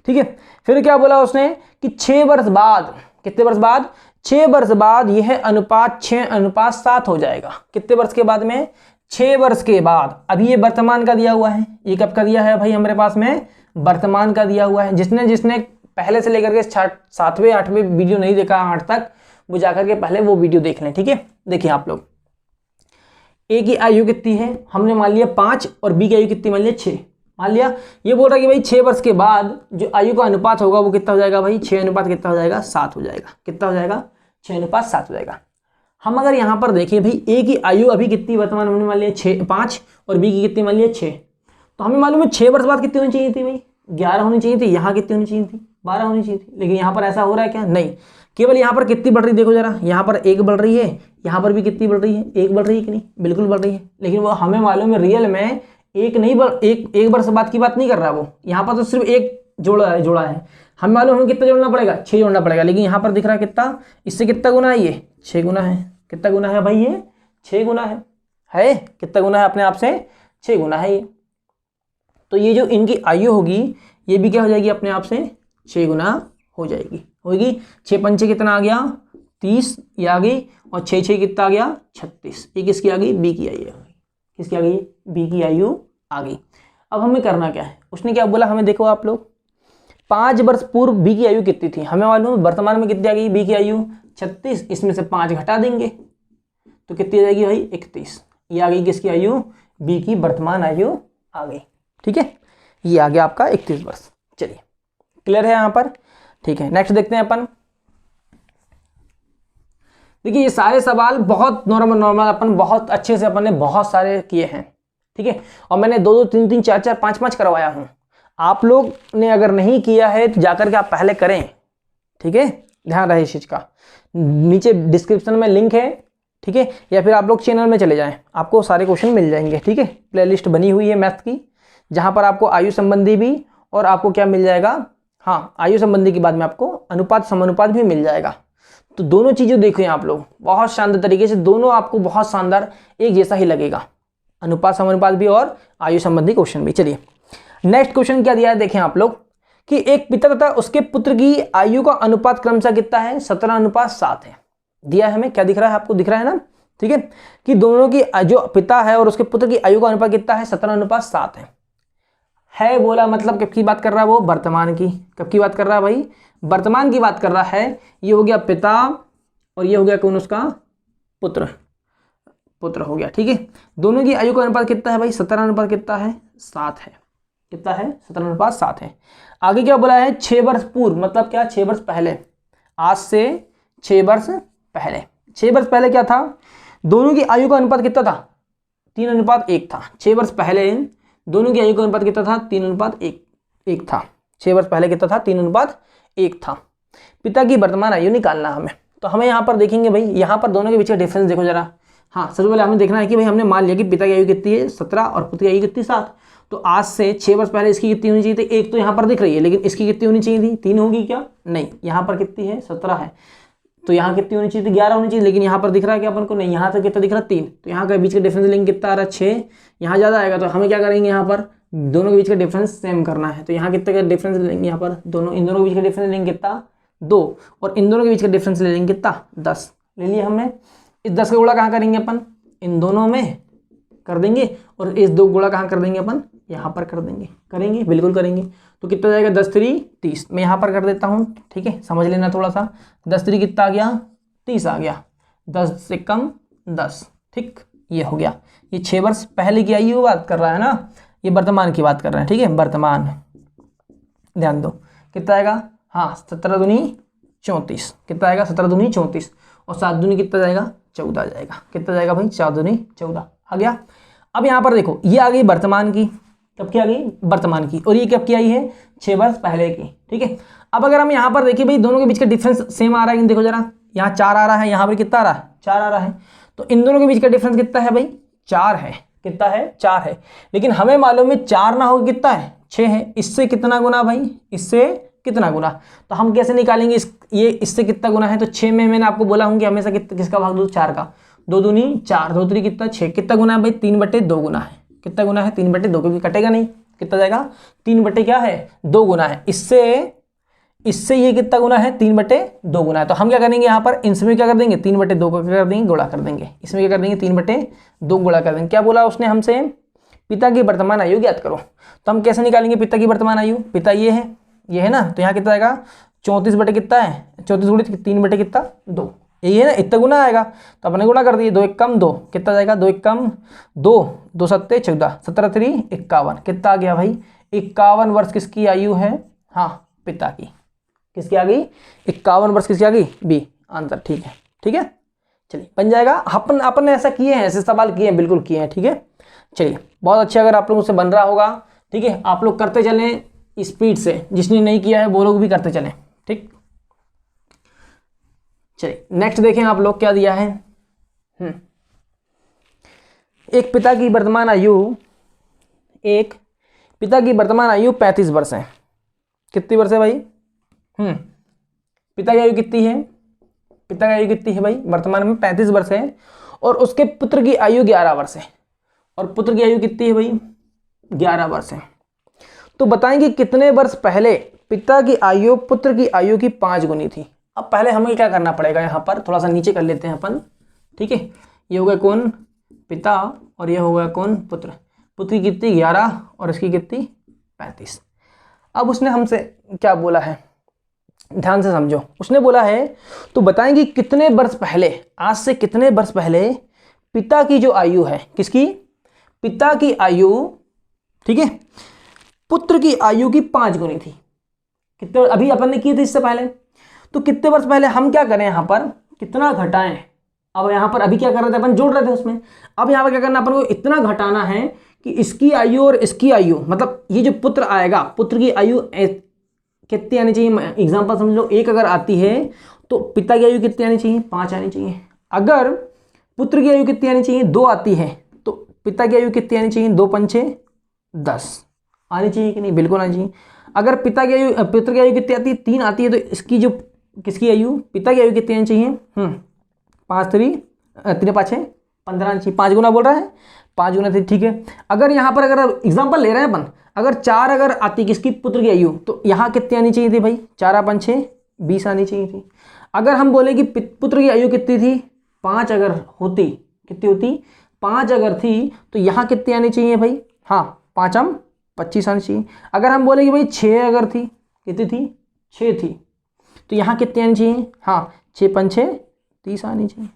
ठीक है। फिर क्या बोला उसने कि 6 वर्ष बाद, कितने वर्ष बाद, 6 वर्ष बाद यह अनुपात 6:7 हो जाएगा। कितने वर्ष के बाद में? 6 वर्ष के बाद। अभी ये वर्तमान का दिया हुआ है, ये कब का दिया है भाई हमारे पास में? वर्तमान का दिया हुआ है। जिसने जिसने पहले से लेकर के 7वें 8वें वीडियो नहीं देखा 8 तक, वो जाकर के पहले वो वीडियो देख लें, ठीक है। देखिए आप लोग, ए की आयु कितनी है? हमने मान लिया 5 और बी की आयु कितनी मान लिया 6। मान लिया ये बोल रहा है कि भाई 6 वर्ष के बाद जो आयु का अनुपात होगा वो कितना हो जाएगा भाई? 6 अनुपात कितना हो जाएगा? 7 हो जाएगा। कितना हो जाएगा? 6:7 हो जाएगा। हम अगर यहाँ पर देखें भाई ए की आयु अभी कितनी वर्तमान हमने मान लिया 5 और बी की कितनी मान लिया 6, तो हमें मालूम है 6 वर्ष बाद कितनी होनी चाहिए थी भाई? 11 होनी चाहिए थी। यहाँ कितनी होनी चाहिए थी? 12 होनी चाहिए थी। लेकिन यहाँ पर ऐसा हो रहा है क्या? नहीं, केवल यहाँ पर कितनी बढ़ रही देखो जरा, यहाँ पर 1 बढ़ रही है, यहाँ पर भी कितनी बढ़ रही है? 1 बढ़ रही है कि नहीं? बिल्कुल बढ़ रही है। लेकिन वो हमें मालूम है रियल में एक नहीं एक वर्ष बाद की बात नहीं कर रहा वो, यहाँ पर तो सिर्फ एक जोड़ा है। हमें मालूम हमें कितना जोड़ना पड़ेगा? 6 जोड़ना पड़ेगा। लेकिन यहाँ पर दिख रहा है कितना? इससे कितना गुना है? ये 6 गुना है। कितना गुना है भाई? ये 6 गुना है। कितना गुना है? अपने आप से 6 गुना है ये। तो ये जो इनकी आयु होगी ये भी क्या हो जाएगी? अपने आप से 6 गुना हो जाएगी। होगी 6 पंचे कितना आ गया? 30 ये आ गई, और 6 कितना आ गया? 36। ये किसकी आ गई? बी की आयु आ गई। किसकी आ गई? बी की आयु आ गई। अब हमें करना क्या है? उसने क्या बोला हमें? देखो आप लोग, 5 वर्ष पूर्व बी की आयु कितनी थी? हमें मालूम है वर्तमान में कितनी आ गई बी की आयु? 36। इसमें से 5 घटा देंगे तो कितनी आ जाएगी भाई? 31। ये आ गई किसकी आयु? बी की वर्तमान आयु आ गई। ठीक है, ये आ गया आपका 31 वर्ष। चलिए, क्लियर है यहाँ पर? ठीक है, नेक्स्ट देखते हैं अपन। देखिए ये सारे सवाल बहुत नॉर्मल अपन बहुत अच्छे से अपन ने बहुत सारे किए हैं, ठीक है। और मैंने 2-2, 3-3, 4-4, 5-5 करवाया हूं। आप लोग ने अगर नहीं किया है तो जाकर के आप पहले करें, ठीक है। ध्यान रहे इस चीज का। नीचे डिस्क्रिप्शन में लिंक है, ठीक है, या फिर आप लोग चैनल में चले जाएं, आपको सारे क्वेश्चन मिल जाएंगे, ठीक है। प्लेलिस्ट बनी हुई है मैथ की, जहां पर आपको आयु संबंधी भी और आपको क्या मिल जाएगा, हाँ आयु संबंधी के बाद में आपको अनुपात समानुपात भी मिल जाएगा। तो दोनों चीजें देखिए आप लोग बहुत शानदार तरीके से, दोनों आपको बहुत शानदार एक जैसा ही लगेगा, अनुपात समानुपात भी और आयु संबंधी क्वेश्चन भी। चलिए नेक्स्ट क्वेश्चन क्या दिया है देखें आप लोग, कि एक पिता तथा उसके पुत्र की आयु का अनुपात क्रमशः कितना है? 17:7 है। दिया है हमें, क्या दिख रहा है आपको? दिख रहा है ना, ठीक है, कि दोनों की जो पिता है और उसके पुत्र की आयु का अनुपात कितना है? 17:7 है बोला मतलब कब की बात कर रहा है वो? वर्तमान की। कब की बात कर रहा है भाई? वर्तमान की बात कर रहा है। ये हो गया पिता और ये हो गया कौन? उसका पुत्र, पुत्र हो गया, ठीक है। दोनों की आयु का अनुपात कितना है भाई? 17 कितना है? 7 है। कितना है? 17:7 है। आगे क्या बोला है? 6 वर्ष पूर्व, मतलब क्या? 6 वर्ष पहले, आज से 6 वर्ष पहले। 6 वर्ष पहले क्या था? दोनों की आयु का अनुपात कितना था? 3:1 था। 6 वर्ष पहले दोनों की आयु का अनुपात कितना था? 3:1 था। 6 वर्ष पहले कितना था? 3:1 था। पिता की वर्तमान आयु निकालना हमें, तो हमें यहाँ पर देखेंगे भाई, यहाँ पर दोनों के बीच का डिफरेंस देखो जरा। हाँ, सबसे पहले हमें देखना है कि भाई हमने मान लिया कि पिता की आयु कितनी है? 17 और पुत्र की आयु कितनी? 7। तो आज से 6 वर्ष पहले इसकी कितनी होनी चाहिए थी? 1 तो यहाँ पर दिख रही है, लेकिन इसकी कितनी होनी चाहिए थी? 3 होगी क्या? नहीं, यहाँ पर कितनी है? 17 है, तो यहाँ कितनी होनी चाहिए थी? 11 होनी चाहिए, लेकिन यहाँ पर दिख रहा है कि अपन को नहीं, यहाँ तक कितना दिख रहा है? 3। तो यहाँ का बीच का डिफरेंस लेंगे कितना आ रहा है? 6। यहाँ ज़्यादा आएगा, तो हमें क्या करेंगे? यहाँ पर दोनों के बीच का डिफरेंस सेम करना है, तो यहाँ कितने का डिफरेंस लेंगे? यहाँ पर दोनों, इन दोनों के बीच का डिफरेंस लेंगे कितना? 2, और इन दोनों के बीच का डिफरेंस ले लेंगे कितना? 10 ले लिया हमने। इस 10 का गुणा कहाँ करेंगे अपन? इन दोनों में कर देंगे, और इस 2 गुणा कहाँ कर देंगे अपन? यहाँ पर कर देंगे। करेंगे, बिल्कुल करेंगे। तो कितना जाएगा? 10×3 30। मैं यहाँ पर कर देता हूँ, ठीक है, समझ लेना थोड़ा सा। 10×3 कितना आ गया? 30 आ गया। 10 से कम 10, ठीक, ये हो गया। ये 6 वर्ष पहले की आयु बात कर रहा है ना, ये वर्तमान की बात कर रहे हैं, ठीक है, वर्तमान। ध्यान दो कितना आएगा? हाँ, 17×2 34। कितना आएगा? 17×2 34, और 7×2 कितना जाएगा? 14 जाएगा। कितना जाएगा भाई? 4×2 14 आ गया। अब यहाँ पर देखो, ये आ गई वर्तमान की। कब की आ गई? वर्तमान की। और ये कब की आई है? 6 वर्ष पहले की, ठीक है। अब अगर हम यहाँ पर देखिए भाई, दोनों के बीच का डिफरेंस सेम आ रहा है, देखो जरा, यहाँ 4 आ रहा है, यहाँ पर कितना आ रहा है? 4 आ रहा है। तो इन दोनों के बीच का डिफरेंस कितना है भाई? 4 है। कितना है? 4 है। लेकिन हमें मालूम है 4 ना हो कितना है? 6 है। इससे कितना गुना भाई? इससे कितना गुना? तो हम कैसे निकालेंगे ये इससे कितना गुना है? तो 6 में मैंने आपको बोला हूँ कि हमेशा किसका भाग दो? 4 का। 2×2 4, 2×3 कितना? 6। कितना गुना है भाई? 3/2 गुना है। कितना गुना है? 3/2, क्योंकि कटेगा नहीं। कितना जाएगा? 3 बटे क्या है? 2 गुना है। इससे इससे ये कितना गुना है, 3/2 गुना है। तो हम क्या करेंगे यहाँ पर, इसमें क्या कर देंगे, 3/2 को क्या कर देंगे, गुणा कर देंगे। इसमें क्या कर देंगे, 3/2 गुणा कर देंगे। क्या बोला उसने हमसे, पिता की वर्तमान आयु ज्ञात करो। तो हम कैसे निकालेंगे पिता की वर्तमान आयु, पिता ये है ना, तो यहाँ कितना आएगा, 34 बटे कितना है, 34 गुणित 3/2, यही है ना, इतना गुना आएगा। तो अपने गुणा कर दिए, 2 एकम 2, कितना जाएगा, 2 एकम 2, 2 सत्ते 14, 17 3 51, कितना आ गया भाई, 51 वर्ष किसकी आयु है, हाँ पिता की। किसकी आ गई, 51 वर्ष किसकी आ गई, बी आंसर। ठीक है, ठीक है, चलिए बन जाएगा। अपन ने ऐसा किए हैं, ऐसे सवाल किए हैं, बिल्कुल किए हैं। ठीक है, चलिए बहुत अच्छा, अगर आप लोगों से बन रहा होगा, ठीक है, आप लोग करते चलें स्पीड से, जिसने नहीं किया है वो लोग भी करते चलें। ठीक, चलिए नेक्स्ट देखें आप लोग क्या दिया है। एक पिता की वर्तमान आयु, एक पिता की वर्तमान आयु 35 वर्ष है। कितनी वर्ष है भाई, पिता की आयु कितनी है, पिता की आयु कितनी है भाई, वर्तमान में 35 वर्ष है। और उसके पुत्र की आयु 11 वर्ष है। और पुत्र की आयु कितनी है भाई, 11 वर्ष है। तो बताएंगे कितने वर्ष पहले पिता की आयु पुत्र की आयु की 5 गुनी थी। अब पहले हमें क्या करना पड़ेगा, यहाँ पर थोड़ा सा नीचे कर लेते हैं अपन। ठीक है, ये हो गया कौन, पिता, और ये हो गया कौन, पुत्र। पुत्र की कितनी, 11, और इसकी कितनी, 35। अब उसने हमसे क्या बोला है, ध्यान से समझो। उसने बोला है तो बताएंगे कितने वर्ष पहले, आज से कितने वर्ष पहले पिता की जो आयु है, किसकी, पिता की आयु, ठीक है, पुत्र की आयु की 5 गुनी थी। कितने, अभी अपन ने किए थे इससे पहले, तो कितने वर्ष पहले हम क्या करें, यहाँ पर कितना घटाएं। अब यहाँ पर अभी क्या कर रहे थे अपन, जोड़ रहे थे उसमें। अब यहाँ पर क्या करना, अपन को इतना घटाना है कि इसकी आयु और इसकी आयु, मतलब ये जो पुत्र आएगा, पुत्र की आयु कितनी आनी चाहिए। एग्जाम्पल समझ लो, 1 अगर आती है तो पिता की आयु कितनी आनी चाहिए, 5 आनी चाहिए। अगर पुत्र की आयु कितनी आनी चाहिए, 2 आती है, तो पिता की आयु कितनी आनी चाहिए, 2 पंचे 10 आनी चाहिए कि नहीं, बिल्कुल आनी चाहिए। अगर पिता की आयु, पुत्र की आयु कितनी आती है, 3 आती है, तो इसकी जो किसकी आयु, पिता की आयु कितनी आनी चाहिए, 5 3 5 15 आनी चाहिए। 5 गुना बोल रहा है, 5 गुना थी। ठीक है, अगर यहाँ पर अगर एग्जाम्पल ले रहे हैं अपन, अगर 4 अगर आती किसकी, पुत्र की आयु, तो यहाँ कितनी आनी चाहिए थी भाई, 4 5 6 20 आनी चाहिए थी। अगर हम बोले कि पुत्र की आयु कितनी थी, 5 अगर होती, कितनी होती, 5 अगर थी, तो यहाँ कितनी आनी चाहिए भाई, हाँ 5 25 आनी चाहिए। अगर हम बोले कि भाई 6 अगर थी, कितनी थी, 6 थी, तो यहाँ कितनी आनी चाहिए, हाँ 6 5 6 30 आनी चाहिए।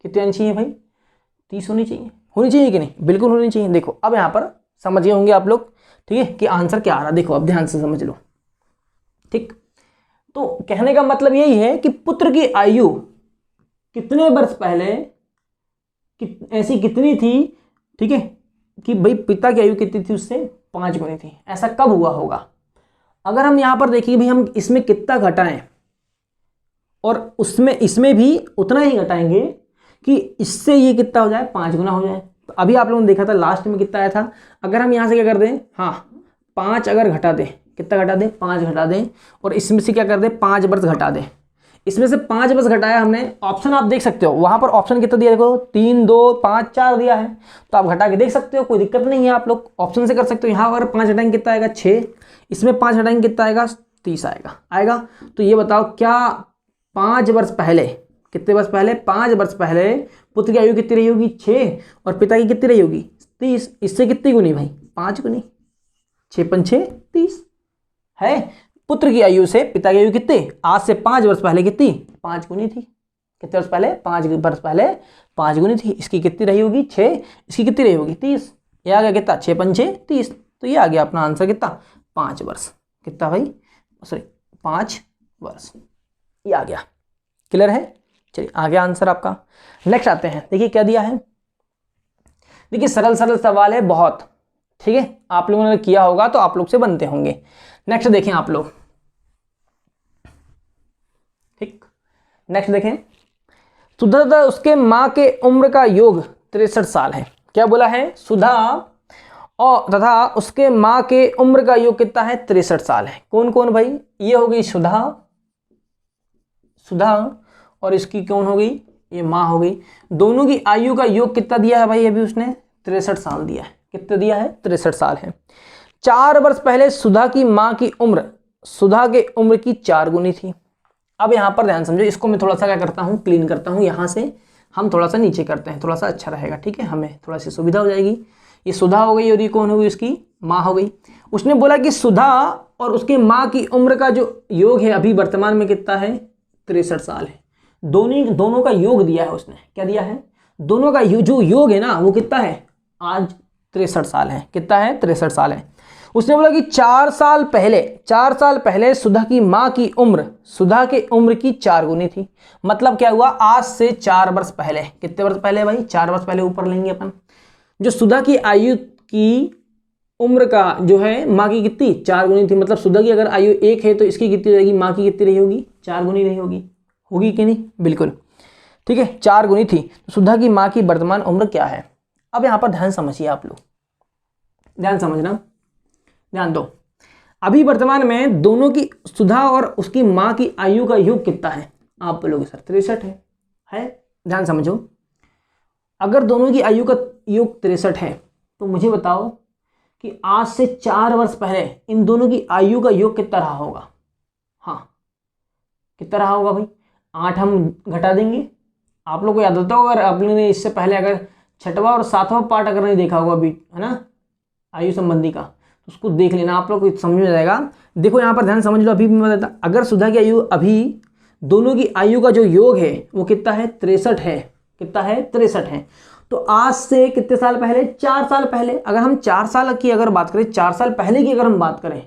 कितनी आनी चाहिए भाई, 30 होनी चाहिए। होनी चाहिए कि नहीं, बिल्कुल होनी चाहिए। देखो अब यहाँ पर समझ गए होंगे आप लोग, ठीक है, कि आंसर क्या आ रहा है। देखो अब ध्यान से समझ लो। ठीक, तो कहने का मतलब यही है कि पुत्र की आयु कितने वर्ष पहले ऐसी कितनी थी, ठीक है, कि भाई पिता की आयु कितनी थी, उससे 5 गुनी थी। ऐसा कब हुआ होगा। अगर हम यहाँ पर देखिए भाई, हम इसमें कितना घटाएं और उसमें इसमें भी उतना ही घटाएंगे कि इससे ये कितना हो जाए, 5 गुना हो जाए। तो अभी आप लोगों ने देखा था लास्ट में कितना आया था। अगर हम यहाँ से क्या कर दें, हाँ 5 अगर घटा दें, कितना घटा दें, 5 घटा दें, और इसमें से क्या कर दें, 5 वर्ष घटा दें। इसमें से 5 वर्ष घटाया हमने, ऑप्शन आप देख सकते हो, वहाँ पर ऑप्शन कितना दिया, देखो 3 2 5 4 दिया है, तो आप घटा के देख सकते हो, कोई दिक्कत नहीं है, आप लोग ऑप्शन से कर सकते हो। यहाँ अगर 5 घटाएंगे कितना आएगा, 6, इसमें 5 घटाएंगे कितना आएगा, 30 आएगा। तो ये बताओ क्या 5 वर्ष पहले, कितने वर्ष पहले, 5 वर्ष पहले पुत्र की आयु कितनी रही होगी, 6, और पिता की कितनी रही होगी, 30। इससे कितनी गुनी भाई, 5 गुनी, 6 5 6 30 है। पुत्र की आयु से पिता की आयु कितनी, आज से 5 वर्ष पहले कितनी, 5 गुनी थी। कितने वर्ष पहले, 5 वर्ष पहले 5 गुनी थी। इसकी कितनी रही होगी, 6, इसकी कितनी रही होगी, 30। ये आ गया कितना, 6 5 6 30। तो ये आ गया अपना आंसर कितना, 5 वर्ष। कितना भाई, सॉरी 5 वर्ष, ये आ गया। क्लियर है, चलिए आ गया आंसर आपका। नेक्स्ट आते हैं, देखिए क्या दिया है। देखिए सरल सवाल है बहुत, ठीक है, आप लोगों ने किया होगा तो आप लोग से बनते होंगे। नेक्स्ट देखें आप लोग, ठीक, नेक्स्ट देखें। सुधा तथा उसके मां के उम्र का योग 63 साल है। क्या बोला है, सुधा और तथा उसके मां के उम्र का योग कितना है, 63 साल है। कौन कौन भाई, ये हो गई सुधा और इसकी कौन हो गई, ये माँ हो गई। दोनों की आयु का योग कितना दिया है भाई, अभी उसने 63 साल दिया है। कितना दिया है, 63 साल है। 4 वर्ष पहले सुधा की माँ की उम्र सुधा के उम्र की 4 गुनी थी। अब यहाँ पर ध्यान समझो, इसको मैं थोड़ा सा क्या करता हूँ, क्लीन करता हूँ। यहाँ से हम थोड़ा सा नीचे करते हैं, थोड़ा सा अच्छा रहेगा, ठीक है, हमें थोड़ा सी सुविधा हो जाएगी। ये सुधा हो गई और ये कौन हो गई, उसकी माँ हो गई। उसने बोला कि सुधा और उसकी माँ की उम्र का जो योग है अभी वर्तमान में कितना है, 63 साल है। दोनों का योग दिया है उसने, क्या दिया है, दोनों का जो योग है ना वो कितना है, आज 63 साल है। कितना है, 63 साल है। उसने बोला कि 4 साल पहले सुधा की माँ की उम्र सुधा के उम्र की 4 गुनी थी। मतलब क्या हुआ, आज से 4 वर्ष पहले, कितने वर्ष पहले भाई, 4 वर्ष पहले ऊपर लेंगे अपन। जो सुधा की आयु की उम्र का जो है माँ की कितनी, 4 गुनी थी। मतलब सुधा की अगर आयु 1 है तो इसकी कितनी रहेगी, माँ की कितनी रही होगी, 4 गुनी रही होगी। होगी कि नहीं, बिल्कुल, ठीक है, 4 गुनी थी। सुधा की माँ की वर्तमान उम्र क्या है। अब यहाँ पर ध्यान समझिए आप लोग, ध्यान समझना, ध्यान दो। अभी वर्तमान में दोनों की, सुधा और उसकी माँ की आयु का योग कितना है, आप बोलोगे सर 63 है। ध्यान समझो, अगर दोनों की आयु का योग 63 है तो मुझे बताओ कि आज से 4 वर्ष पहले इन दोनों की आयु का योग कितना रहा होगा। हाँ, कितना रहा होगा भाई, 8 हम घटा देंगे। आप लोग को याद होता होगा, अगर आप लोगों ने इससे पहले अगर 6वां और 7वां पार्ट अगर नहीं देखा होगा अभी, है ना, आयु संबंधी का, उसको देख लेना, आप लोग को समझ में जाएगा। देखो यहाँ पर ध्यान समझ लो, अभी भी मैं बताता, अगर सुधा की आयु, अभी दोनों की आयु का जो योग है वो कितना है, 63 है। कितना है, 63 है। तो आज से कितने साल पहले, 4 साल पहले। अगर हम 4 साल की अगर बात करें, 4 साल पहले की अगर हम बात करें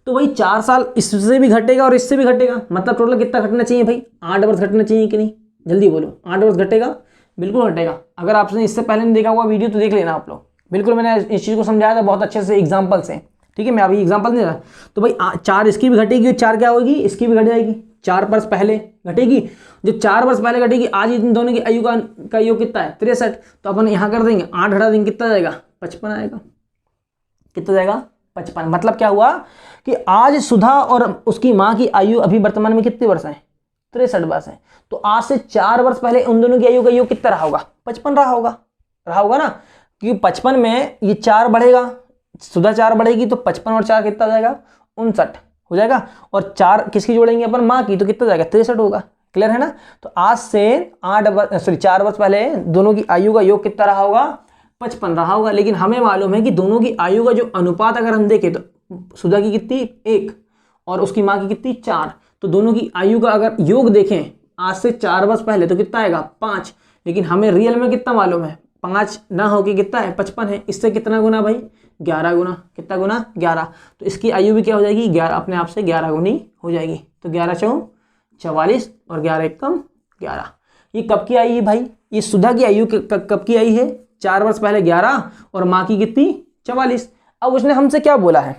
तो भाई 4 साल इससे भी घटेगा और इससे भी घटेगा। मतलब टोटल कितना घटना चाहिए भाई, 8 वर्ष घटना चाहिए कि नहीं, जल्दी बोलो, 8 वर्ष घटेगा, बिल्कुल घटेगा। अगर आपने इससे पहले नहीं देखा हुआ वीडियो तो देख लेना आप लोग, बिल्कुल मैंने इस चीज़ को समझाया था बहुत अच्छे से एग्जाम्पल से, ठीक है, मैं अभी एग्जाम्पल नहीं रहा। तो भाई 4 इसकी भी घटेगी और 4 क्या होगी, इसकी भी घट जाएगी, 4 वर्ष पहले घटेगी। जो 4 वर्ष पहले घटेगी, आज इन दोनों की आयु का योग कितना है, 63। तो अपन यहाँ कर देंगे, 8 घटा देंगे, कितना जाएगा, 55 आएगा। कितना जाएगा, 55। मतलब क्या हुआ कि आज सुधा और उसकी माँ की आयु अभी वर्तमान में कितने वर्ष है, 63 वर्ष है। तो आज से 4 वर्ष पहले उन दोनों की आयु का योग कितना रहा होगा, 55 रहा होगा ना, क्योंकि 55 में ये 4 बढ़ेगा, सुधा 4 बढ़ेगी तो 55 और 4 कितना जाएगा, 59 हो जाएगा। और 4 किसकी जोड़ेंगे अपन, माँ की, तो कितना जाएगा, 63 होगा। क्लियर है ना। तो आज से 4 वर्ष पहले दोनों की आयु का योग कितना रहा होगा, 55 रहा होगा। लेकिन हमें मालूम है कि दोनों की आयु का जो अनुपात अगर हम देखें तो सुधा की कितनी 1 और उसकी माँ की कितनी 4। तो दोनों की आयु का अगर योग देखें आज से 4 वर्ष पहले तो कितना आएगा, 5। लेकिन हमें रियल में कितना मालूम है, 5 ना हो कि कितना है, 55 है। इससे कितना गुना भाई, 11 गुना। कितना गुना, 11। तो इसकी आयु भी क्या हो जाएगी, 11, अपने आप से 11 गुनी हो जाएगी। तो 11 चौं 44 और 11 एकम 11। ये कब की आई है भाई, ये सुधा की आयु कब की आई है, 4 वर्ष पहले 11 और माँ की कितनी 44। अब उसने हमसे क्या बोला है,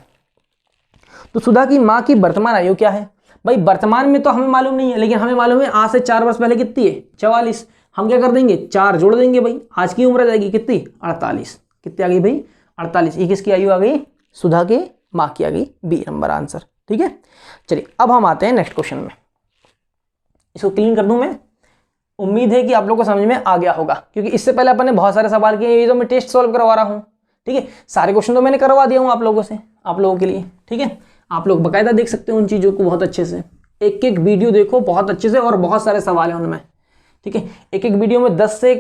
तो सुधा की माँ की वर्तमान आयु क्या है भाई। वर्तमान में तो हमें मालूम नहीं है, लेकिन हमें मालूम है आज से 4 वर्ष पहले कितनी है, 44। हम क्या कर देंगे, 4 जोड़ देंगे भाई, आज की उम्र आ जाएगी कितनी, 48। कितनी आ गई भाई, 48। ये किसकी आयु आ गई, सुधा के माँ की आ गई, बी नंबर आंसर। ठीक है, चलिए अब हम आते हैं नेक्स्ट क्वेश्चन में। इसको क्लीन कर दूं मैं, उम्मीद है कि आप लोगों को समझ में आ गया होगा, क्योंकि इससे पहले अपन ने बहुत सारे सवाल किए, ये तो मैं टेस्ट सॉल्व करवा रहा हूँ। ठीक है, सारे क्वेश्चन तो मैंने करवा दिया हूँ आप लोगों से, आप लोगों के लिए। ठीक है, आप लोग बाकायदा देख सकते हो उन चीज़ों को बहुत अच्छे से, एक एक वीडियो देखो बहुत अच्छे से, और बहुत सारे सवाल हैं उनमें। ठीक है, एक एक वीडियो में 10 से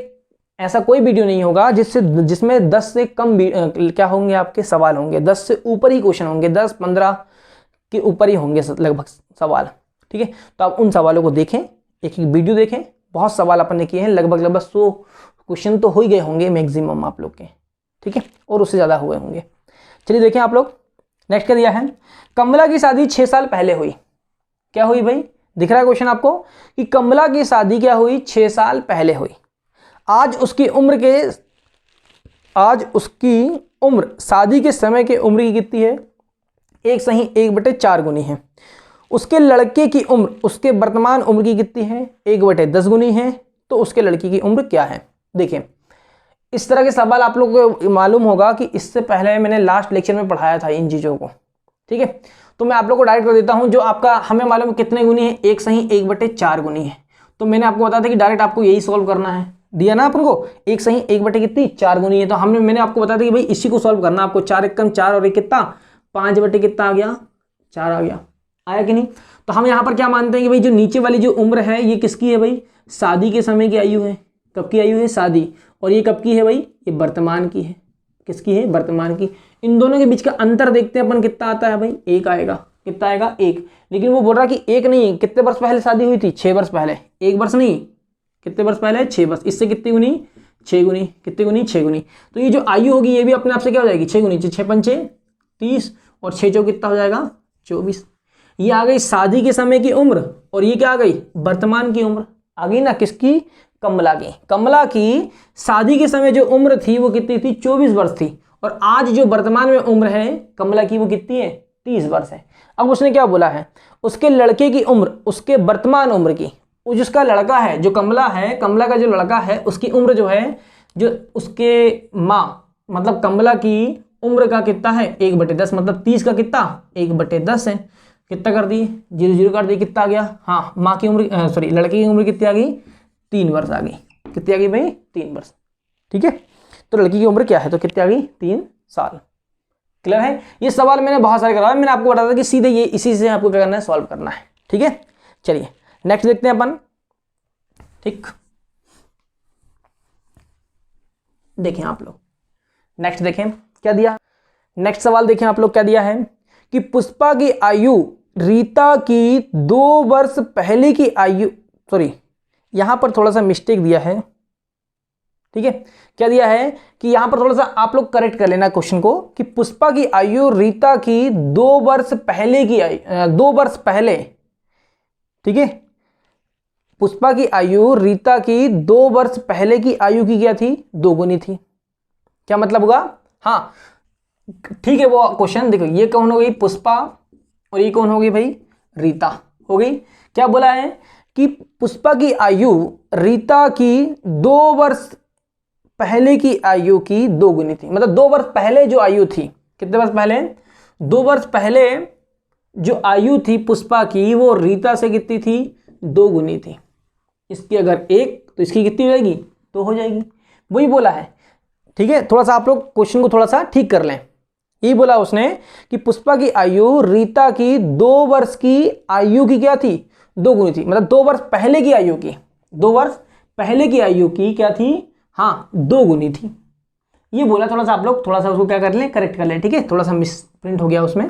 ऐसा कोई वीडियो नहीं होगा जिसमें 10 से कम क्या होंगे आपके सवाल होंगे, 10 से ऊपर ही क्वेश्चन होंगे, 10-15 के ऊपर ही होंगे लगभग सवाल। ठीक है, तो आप उन सवालों को देखें, एक एक वीडियो देखें। बहुत सवाल अपन ने किए हैं, लगभग 100 क्वेश्चन तो हो ही गए होंगे मैक्सिमम आप लोग के। ठीक है, और उससे ज़्यादा हुए होंगे। चलिए देखें आप लोग, नेक्स्ट क्या दिया है, कमला की शादी 6 साल पहले हुई। क्या हुई भाई, दिख रहा है क्वेश्चन आपको कि कमला की शादी क्या हुई, 6 साल पहले हुई। आज उसकी उम्र शादी के समय की उम्र की कितनी है, 1/4 गुनी है। उसके लड़के की उम्र उसके वर्तमान उम्र की कितनी है, 1/10 गुनी है। तो उसके लड़की की उम्र क्या है। देखिए, इस तरह के सवाल आप लोगों को मालूम होगा कि इससे पहले मैंने लास्ट लेक्चर में पढ़ाया था इन चीज़ों को। ठीक है, तो मैं आप लोग को डायरेक्ट कर देता हूं, जो आपका हमें मालूम है कितने गुनी है, 1/4 गुनी है। तो मैंने आपको बता दिया कि डायरेक्ट आपको यही सॉल्व करना है, दिया ना अपन को 1/4 गुनी है। तो मैंने आपको बता दिया कि भाई इसी को सॉल्व करना आपको, 4 एकम 4 और 1 कितना 5 कितना आ गया, 4 आ गया। आया कि नहीं। तो हम यहाँ पर क्या मानते हैं कि भाई जो नीचे वाली जो उम्र है ये किसकी है भाई, शादी के समय की आयु है। कब की आयु है, शादी। और ये कब की है भाई, ये वर्तमान की है। किसकी है, वर्तमान की। इन दोनों के बीच का अंतर देखते हैं अपन कितना आता है भाई, एक आएगा। कितना आएगा, एक। लेकिन वो बोल रहा कि एक नहीं, कितने वर्ष पहले शादी हुई थी, 6 वर्ष पहले। 1 वर्ष नहीं, कितने वर्ष पहले, 6 वर्ष। इससे कितनी गुनी, 6 गुनी। कितनी गुनी, 6 गुनी। तो ये जो आयु होगी ये भी अपने आप से क्या हो जाएगी, 6 गुनी। 6 पंचे 30 और 6 चौ कितना हो जाएगा, 24। ये आ गई शादी के समय की उम्र, और ये क्या आ गई, वर्तमान की उम्र आ गई ना, किसकी, कमला की। कमला की शादी के समय जो उम्र थी वो कितनी थी, 24 वर्ष थी। और आज जो वर्तमान में उम्र है कमला की वो कितनी है, 30 वर्ष है। अब उसने क्या बोला है, उसके लड़के की उम्र उसके वर्तमान उम्र की, वो जिसका लड़का है, जो कमला है, कमला का जो लड़का है उसकी उम्र जो है, जो उसके माँ मतलब कमला की उम्र का कितना है, 1/10। मतलब 30 का कितना, 1/10 है। कितना कर दिए, 0 0 कर दिए, कितना आ गया, हाँ माँ की उम्र सॉरी लड़के की उम्र कितनी आ गई, 3 वर्ष आ गई। कितनी आ गई भाई, 3 वर्ष। ठीक है, तो लड़की की उम्र क्या है, तो कितनी आ गई, 3 साल। क्लियर है। ये सवाल मैंने बहुत सारे करवाए, मैंने आपको बताया था कि सीधे ये इसी से आपको क्या करना है, सॉल्व करना है। ठीक है, चलिए नेक्स्ट देखते हैं अपन। ठीक, देखें आप लोग, नेक्स्ट देखें क्या दिया। नेक्स्ट सवाल देखें आप लोग क्या दिया है कि पुष्पा की आयु रीता की 2 वर्ष पहले की आयु, सॉरी यहां पर थोड़ा सा मिस्टेक दिया है। ठीक है, क्या दिया है कि यहां पर थोड़ा सा आप लोग करेक्ट कर लेना क्वेश्चन को, कि पुष्पा की आयु रीता की 2 वर्ष पहले की आयु, 2 वर्ष पहले। ठीक है, पुष्पा की आयु रीता की 2 वर्ष पहले की आयु की क्या थी, 2 गुनी थी। क्या मतलब होगा, हाँ ठीक है वो क्वेश्चन देखो, ये कौन हो गई, पुष्पा, और ये कौन हो गई भाई, रीता हो गई। क्या बोला है कि पुष्पा की आयु रीता की 2 वर्ष पहले की आयु की 2 गुनी थी। मतलब 2 वर्ष पहले जो आयु थी, कितने वर्ष पहले, 2 वर्ष पहले जो आयु थी पुष्पा की वो रीता से कितनी थी, 2 गुनी थी। इसकी अगर 1 तो इसकी कितनी हो जाएगी, 2 हो जाएगी। वही बोला है। ठीक है, थोड़ा सा आप लोग क्वेश्चन को थोड़ा सा ठीक कर लें। यही बोला उसने कि पुष्पा की आयु रीता की 2 वर्ष की आयु की क्या थी, 2 गुनी थी। मतलब 2 वर्ष पहले की आयु की, 2 वर्ष पहले की आयु की क्या थी, हाँ 2 गुनी थी। ये बोला, थोड़ा सा आप लोग थोड़ा सा उसको क्या कर लें, करेक्ट कर लें। ठीक है, थोड़ा सा मिस प्रिंट हो गया उसमें,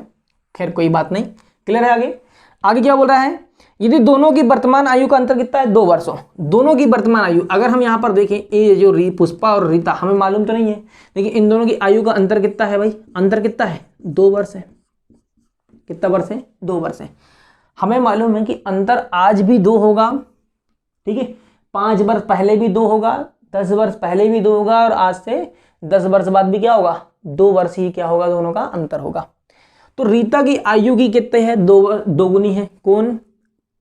खैर कोई बात नहीं। क्लियर है। आगे आगे क्या बोल रहा है, यदि दोनों की वर्तमान आयु का अंतर कितना है, 2 वर्षों। दोनों की वर्तमान आयु अगर हम यहाँ पर देखें, ये जो पुष्पा और रीता हमें मालूम तो नहीं है, लेकिन इन दोनों की आयु का अंतर कितना है भाई, अंतर कितना है, 2 वर्ष है। कितना वर्ष है, 2 वर्ष है। हमें मालूम है कि अंतर आज भी 2 होगा। ठीक है, 5 वर्ष पहले भी 2 होगा, 10 वर्ष पहले भी 2 होगा, और आज से 10 वर्ष बाद भी क्या होगा, 2 वर्ष ही क्या होगा, दोनों का अंतर होगा। तो रीता की आयु की कितने है, 2 गुनी है। कौन,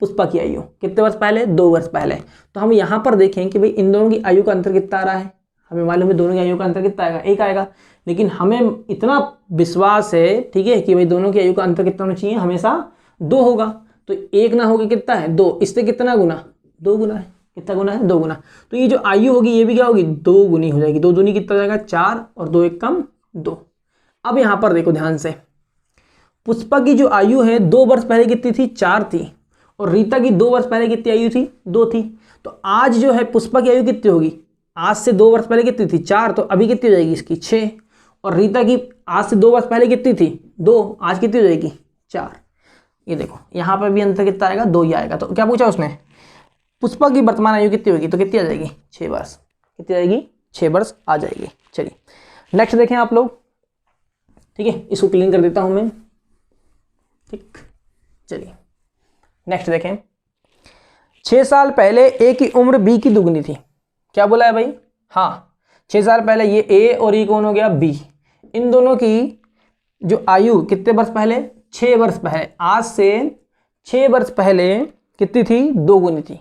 पुष्पा की आयु कितने वर्ष पहले, 2 वर्ष पहले। तो हम यहाँ पर देखें कि भाई इन दोनों की आयु का अंतर कितना आ रहा है, हमें मालूम है दोनों की आयु का अंतर कितना आएगा, 1 आएगा। लेकिन हमें इतना विश्वास है, ठीक है, कि भाई दोनों की आयु का अंतर कितना होना चाहिए, हमेशा 2 होगा। तो 1 ना होगा कितना है, 2, इससे कितना गुना, 2 गुना है। कितना गुना है, 2 गुना। तो ये जो आयु होगी ये भी क्या होगी, 2 गुनी हो जाएगी। 2 दूनी कितना हो जाएगा, 4, और 2 1 कम 2। अब यहाँ पर देखो ध्यान से, पुष्पा की जो आयु है 2 वर्ष पहले कितनी थी, 4 थी, और रीता की 2 वर्ष पहले कितनी आयु थी, 2 थी। तो आज जो है पुष्पा की आयु कितनी होगी, आज से 2 वर्ष पहले कितनी थी, 4, तो अभी कितनी हो जाएगी इसकी, 6। और रीता की आज से 2 वर्ष पहले कितनी थी, 2, आज कितनी हो जाएगी, 4। ये देखो यहाँ पर भी अंतर कितना आएगा, 2 ही आएगा। तो क्या पूछा उसने, पुष्पा की वर्तमान आयु कितनी होगी, तो कितनी आ जाएगी, 6 वर्ष। कितनी आएगी, 6 वर्ष आ जाएगी। चलिए नेक्स्ट देखें आप लोग। ठीक है, इसको क्लीन कर देता हूं मैं। ठीक, चलिए नेक्स्ट देखें। 6 साल पहले ए की उम्र बी की दुगनी थी। क्या बोला है भाई, हाँ 6 साल पहले ये ए और ये कौन हो गया, बी। इन दोनों की जो आयु कितने वर्ष पहले, 6 वर्ष पहले। आज से 6 वर्ष पहले कितनी थी, 2 गुनी थी।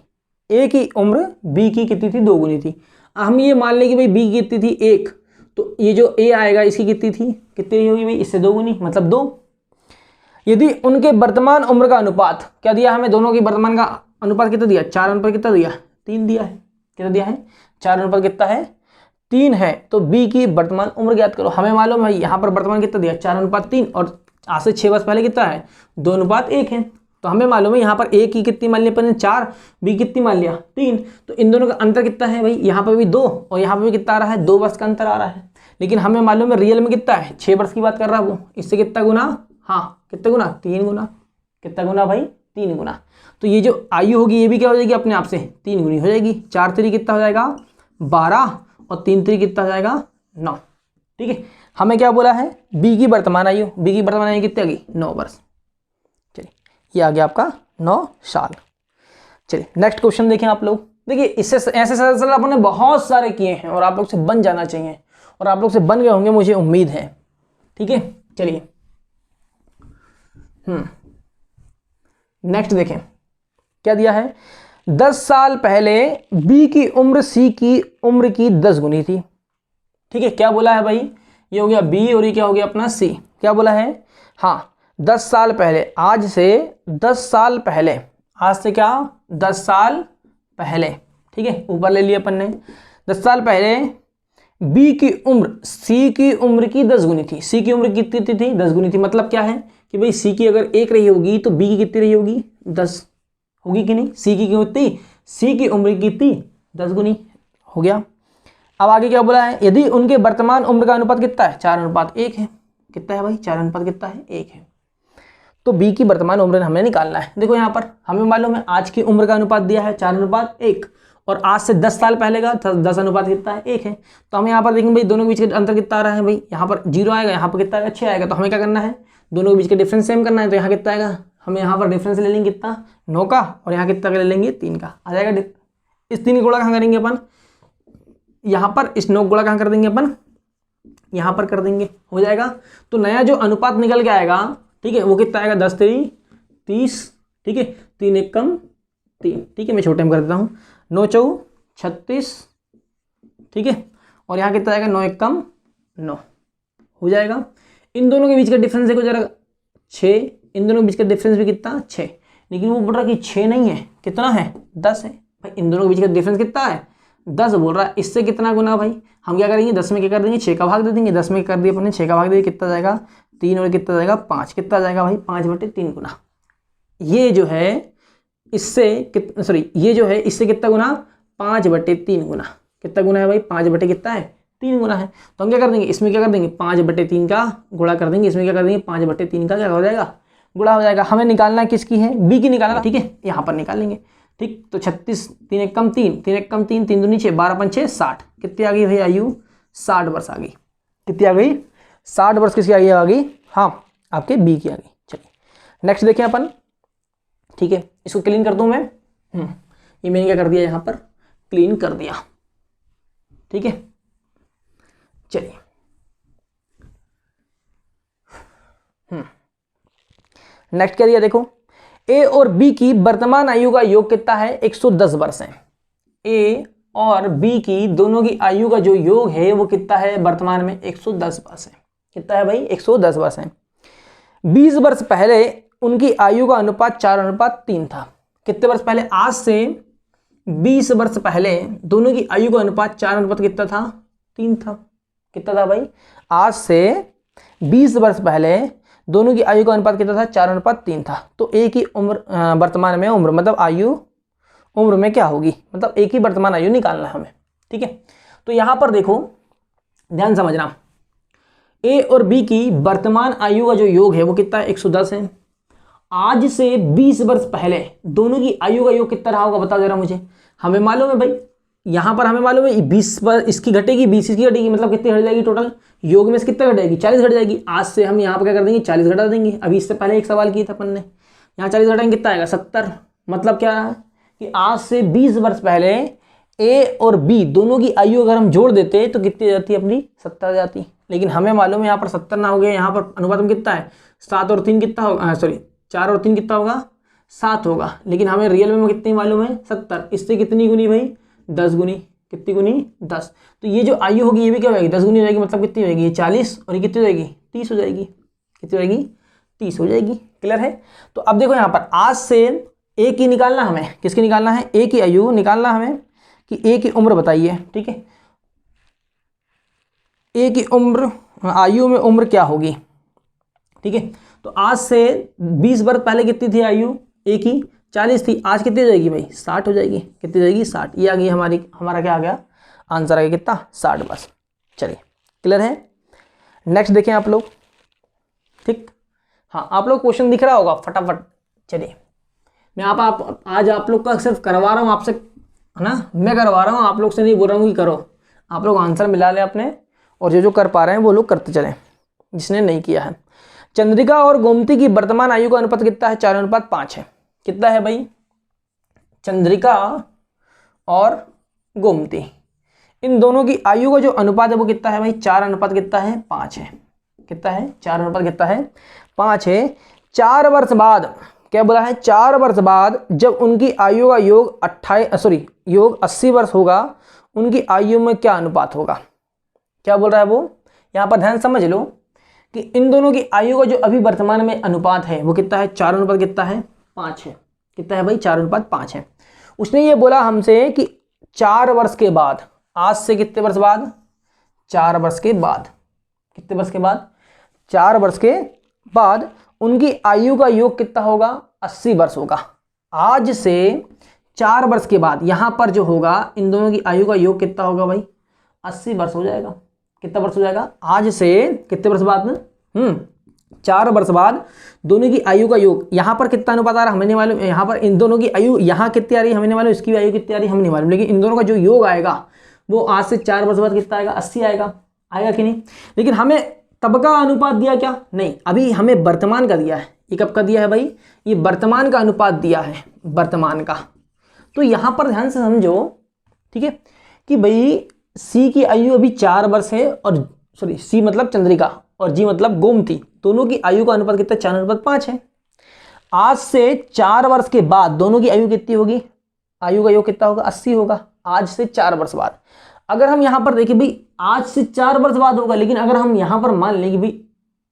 ए की उम्र बी की कितनी थी, 2 गुनी थी। हम ये मान लें कि भाई बी की कितनी थी, 1, तो ये जो ए आएगा इसकी कितनी थी, कितनी होगी भाई, इससे 2 गुनी, मतलब 2। यदि उनके वर्तमान उम्र का अनुपात, क्या दिया हमें, दोनों की वर्तमान का अनुपात कितना दिया, 4 अनुपात कितना दिया, 3 दिया है। कितना दिया है, 4 अनुपात कितना है, 3 है। तो बी की वर्तमान उम्र ज्ञात करो। हमें मालूम है यहाँ पर वर्तमान कितना दिया, 4 अनुपात 3, और आज से 6 वर्ष पहले कितना है, 2 अनुपात 1 है। तो हमें मालूम है यहाँ पर ए की कितनी मान लिया अपन ने 4, बी कितनी मान लिया 3, तो इन दोनों का अंतर कितना है भाई, यहाँ पर भी 2 और यहाँ पर भी कितना आ रहा है, 2 वर्ष का अंतर आ रहा है। लेकिन हमें मालूम है रियल में कितना है, 6 वर्ष की बात कर रहा है वो, इससे कितना गुना, हाँ कितना गुना, 3 गुना, कितना गुना भाई, 3 गुना। तो ये जो आयु होगी ये भी क्या हो जाएगी अपने आप से 3 गुनी हो जाएगी। 4 3 कितना हो जाएगा 12 और 3 3 कितना हो जाएगा 9। ठीक है, हमें क्या बोला है, बी की वर्तमान आयु, बी की वर्तमान आयु कितनी आ गई 9 वर्ष। चलिए ये आ गया आपका 9 साल। चलिए नेक्स्ट क्वेश्चन देखें आप लोग। देखिए इससे ऐसे सवाल आपने बहुत सारे किए हैं और आप लोग से बन जाना चाहिए, और आप लोग से बन गए होंगे मुझे उम्मीद है। ठीक है चलिए नेक्स्ट देखें क्या दिया है। 10 साल पहले बी की उम्र सी की उम्र की 10 गुनी थी। ठीक है, क्या बोला है भाई, ये हो गया बी और ये क्या हो गया अपना सी। क्या बोला है, हाँ 10 साल पहले, आज से 10 साल पहले, आज से क्या 10 साल पहले। ठीक है, ऊपर ले लिया अपन ने। 10 साल पहले बी की उम्र सी की उम्र की 10 गुनी थी। सी की उम्र कितनी थी 10 गुनी थी। मतलब क्या है कि भाई सी की अगर 1 रही होगी तो बी की कितनी रही होगी 10 होगी कि नहीं। सी की कितनी, सी की उम्र की कितनी 10 गुनी हो गया। अब आगे क्या बोला है, यदि उनके वर्तमान उम्र का अनुपात कितना है 4:1 है। कितना है भाई 4 कितना है 1 है। तो बी की वर्तमान उम्र हमें निकालना है। देखो यहाँ पर हमें मालूम है आज की उम्र का अनुपात दिया है 4:1 और आज से 10 साल पहले का 10 अनुपात कितना है 1 है। तो हम यहाँ पर देखेंगे भाई दोनों के बीच का अंतर कितना आ रहा है भाई, यहाँ पर 0 आएगा, यहाँ पर कितना आएगा 6 आएगा। तो हमें क्या करना है, दोनों के बीच का डिफरेंस सेम करना है। तो यहाँ कितना आएगा, हमें यहाँ पर डिफरेंस ले लेंगे कितना 9 का, और यहाँ कितना ले लेंगे 3 का आ जाएगा। इस 3 गुणा कहाँ करेंगे अपन, यहाँ पर इस 9 गुणा कहाँ कर देंगे अपन, यहाँ पर कर देंगे, हो जाएगा। तो नया जो अनुपात निकल के आएगा, ठीक है, वो कितना आएगा 10 3 30। ठीक है, 3 1 कम 3। ठीक है, मैं छोटे में कर देता हूँ, 9 4 36। ठीक है, और यहाँ कितना आएगा 9 1 कम 9 हो जाएगा। इन दोनों के बीच का डिफरेंस देखो जरा 6, इन दोनों के बीच का डिफरेंस भी कितना 6, लेकिन वो बोल रहा है कि 6 नहीं है, कितना है 10 है। भाई इन दोनों के बीच का डिफरेंस कितना है 10 बोल रहा है। इससे कितना गुना भाई, हम क्या करेंगे 10 में क्या कर देंगे 6 का भाग दे देंगे। 10 में कर दिया अपने 6 का भाग दे, कितना जाएगा 3 और कितना जाएगा 5। कितना जाएगा भाई 5/3 गुना। ये जो है इससे कितना, सॉरी ये जो है इससे कितना गुना 5/3 गुना। कितना गुना है भाई 5 कितना है 3 गुना है। तो हम क्या कर देंगे, इसमें क्या कर देंगे 5/3 का गुणा कर देंगे, इसमें क्या कर देंगे 5/3 का क्या हो जाएगा गुणा हो जाएगा। हमें निकालना किसकी है, बी की निकालना। ठीक है, यहाँ पर निकाल लेंगे। ठीक, तो 36 3 1 कम 3, 3 1 कम 3, 3 2 6, 12 5 6 60। कितनी आ गई भाई आयु 60 वर्ष आ गई। कितनी आ गई 60 वर्ष किसकी आ गई, हाँ आपके बी की आ गई। चलिए नेक्स्ट देखें अपन। ठीक है, इसको क्लीन कर दूं मैं। ये मैंने क्या कर दिया यहाँ पर क्लीन कर दिया। ठीक है, चलिए नेक्स्ट क्या दिया देखो, ए और बी की वर्तमान आयु का योग कितना है 110 वर्ष है। ए और बी की दोनों की आयु का जो योग है वो कितना है वर्तमान में 110 वर्ष है। कितना है भाई 110 वर्ष है। 20 वर्ष पहले उनकी आयु का अनुपात 4:3 था। कितने वर्ष पहले, आज से 20 वर्ष पहले दोनों की आयु का अनुपात 4 कितना था 3 था। कितना था भाई, आज से 20 वर्ष पहले दोनों की आयु का अनुपात कितना था 4:3 था। तो एक ही उम्र वर्तमान में उम्र मतलब आयु उम्र में क्या होगी, मतलब एक ही वर्तमान आयु निकालना है हमें। ठीक है, तो यहां पर देखो ध्यान समझना, ए और बी की वर्तमान आयु का जो योग है वो कितना है 110 है। आज से 20 वर्ष पहले दोनों की आयु का योग कितना रहा होगा बताओ जरा मुझे। हमें मालूम है भाई, यहां पर हमें मालूम है 20 पर इसकी घटेगी 20 इसकी घटेगी, मतलब कितनी घट जाएगी टोटल योग में से कितना घट जाएगी 40 घट जाएगी। आज से हम यहाँ पर क्या कर देंगे 40 घटा देंगे। अभी इससे पहले एक सवाल किया था अपन ने, यहाँ 40 घटाएंगे कितना आएगा 70। मतलब क्या है कि आज से 20 वर्ष पहले ए और बी दोनों की आयु अगर हम जोड़ देते तो कितनी जाती अपनी 70 आ जाती। लेकिन हमें मालूम है यहाँ पर 70 ना हो गया, यहाँ पर अनुपात में कितना है 7 और 3 कितना होगा, सॉरी 4 और 3 कितना होगा 7 होगा। लेकिन हमें रियल में कितनी मालूम है 70। इससे कितनी गुनी भाई 10 गुनी। कितनी गुनी 10। तो ये जो आयु होगी ये भी क्या हो जाएगी 10 गुनी हो जाएगी। मतलब कितनी हो जाएगी ये 40 और ये कितनी हो जाएगी 30 हो जाएगी। कितनी हो जाएगी 30 हो जाएगी। क्लियर है। तो अब देखो यहाँ पर आज से ए की निकालना हमें, किसकी निकालना है ए की आयु निकालना हमें कि ए की उम्र बताइए। ठीक है, ए की उम्र आयु में उम्र क्या होगी। ठीक है, तो आज से 20 वर्ष पहले कितनी थी आयु एक ही 40 थी, आज कितनी हो जाएगी भाई 60 हो जाएगी। कितनी हो जाएगी 60। ये आ गई हमारा क्या आ गया आंसर आ गया कितना 60 बस। चलिए क्लियर है। नेक्स्ट देखें आप लोग। ठीक, हाँ आप लोग क्वेश्चन दिख रहा होगा फटाफट। चलिए मैं आज आप लोग का सिर्फ करवा रहा हूँ आपसे, है ना, मैं करवा रहा हूँ, आप लोग से नहीं बोल रहा हूँ कि करो। आप लोग आंसर मिला लें अपने, और जो कर पा रहे हैं वो लोग करते चलें, जिसने नहीं किया है। चंद्रिका और गोमती की वर्तमान आयु का अनुपात कितना है 4:5 है। कितना है भाई, चंद्रिका और गोमती इन दोनों की आयु का जो अनुपात है वो कितना है भाई 4:5 कितना है 5 है। कितना है 4:5 कितना है 5 है। 4 वर्ष बाद क्या बोला है, 4 वर्ष बाद जब उनकी आयु का योग 80 वर्ष होगा, उनकी आयु में क्या अनुपात होगा। क्या बोल रहा है वो, यहाँ पर ध्यान समझ लो कि इन दोनों की आयु का जो अभी वर्तमान में अनुपात है वो कितना है 4:5 कितना है 5 है। कितना है भाई 4:5 है। उसने ये बोला हमसे कि 4 वर्ष के बाद, आज से कितने वर्ष बाद 4 वर्ष के बाद, कितने वर्ष के बाद 4 वर्ष के बाद उनकी आयु का योग कितना होगा 80 वर्ष होगा। आज से 4 वर्ष के बाद यहाँ पर जो होगा इन दोनों की आयु का योग कितना होगा भाई 80 वर्ष हो जाएगा। कितना वर्ष हो जाएगा, आज से कितने वर्ष बाद 4 वर्ष बाद दोनों की आयु का योग, यहाँ पर कितना अनुपात आ रहा है हमें नहीं मालूम, यहाँ पर इन दोनों की आयु यहाँ कितनी आ रही है हमें नहीं मालूम, इसकी आयु कितनी आ रही है हमें नहीं मालूम, लेकिन इन दोनों का जो योग आएगा वो आज से 4 वर्ष बाद कितना आएगा 80 आएगा। आएगा कि नहीं। लेकिन हमें तब का अनुपात दिया क्या, नहीं, अभी हमें वर्तमान का दिया है। ये कब का दिया है भाई, ये वर्तमान का अनुपात दिया है, वर्तमान का। तो यहाँ पर ध्यान से समझो, ठीक है, कि भाई सी की आयु अभी 4 वर्ष है, और सी मतलब चंद्रिका और जी मतलब गोमती, दोनों की आयु का अनुपात कितना 4:5 है। आज से 4 वर्ष के बाद दोनों की आयु कितनी होगी, आयु का योग कितना होगा 80 होगा। आज से 4 वर्ष बाद, अगर हम यहाँ पर देखें भाई आज से 4 वर्ष बाद होगा, लेकिन अगर हम यहाँ पर मान लें कि भाई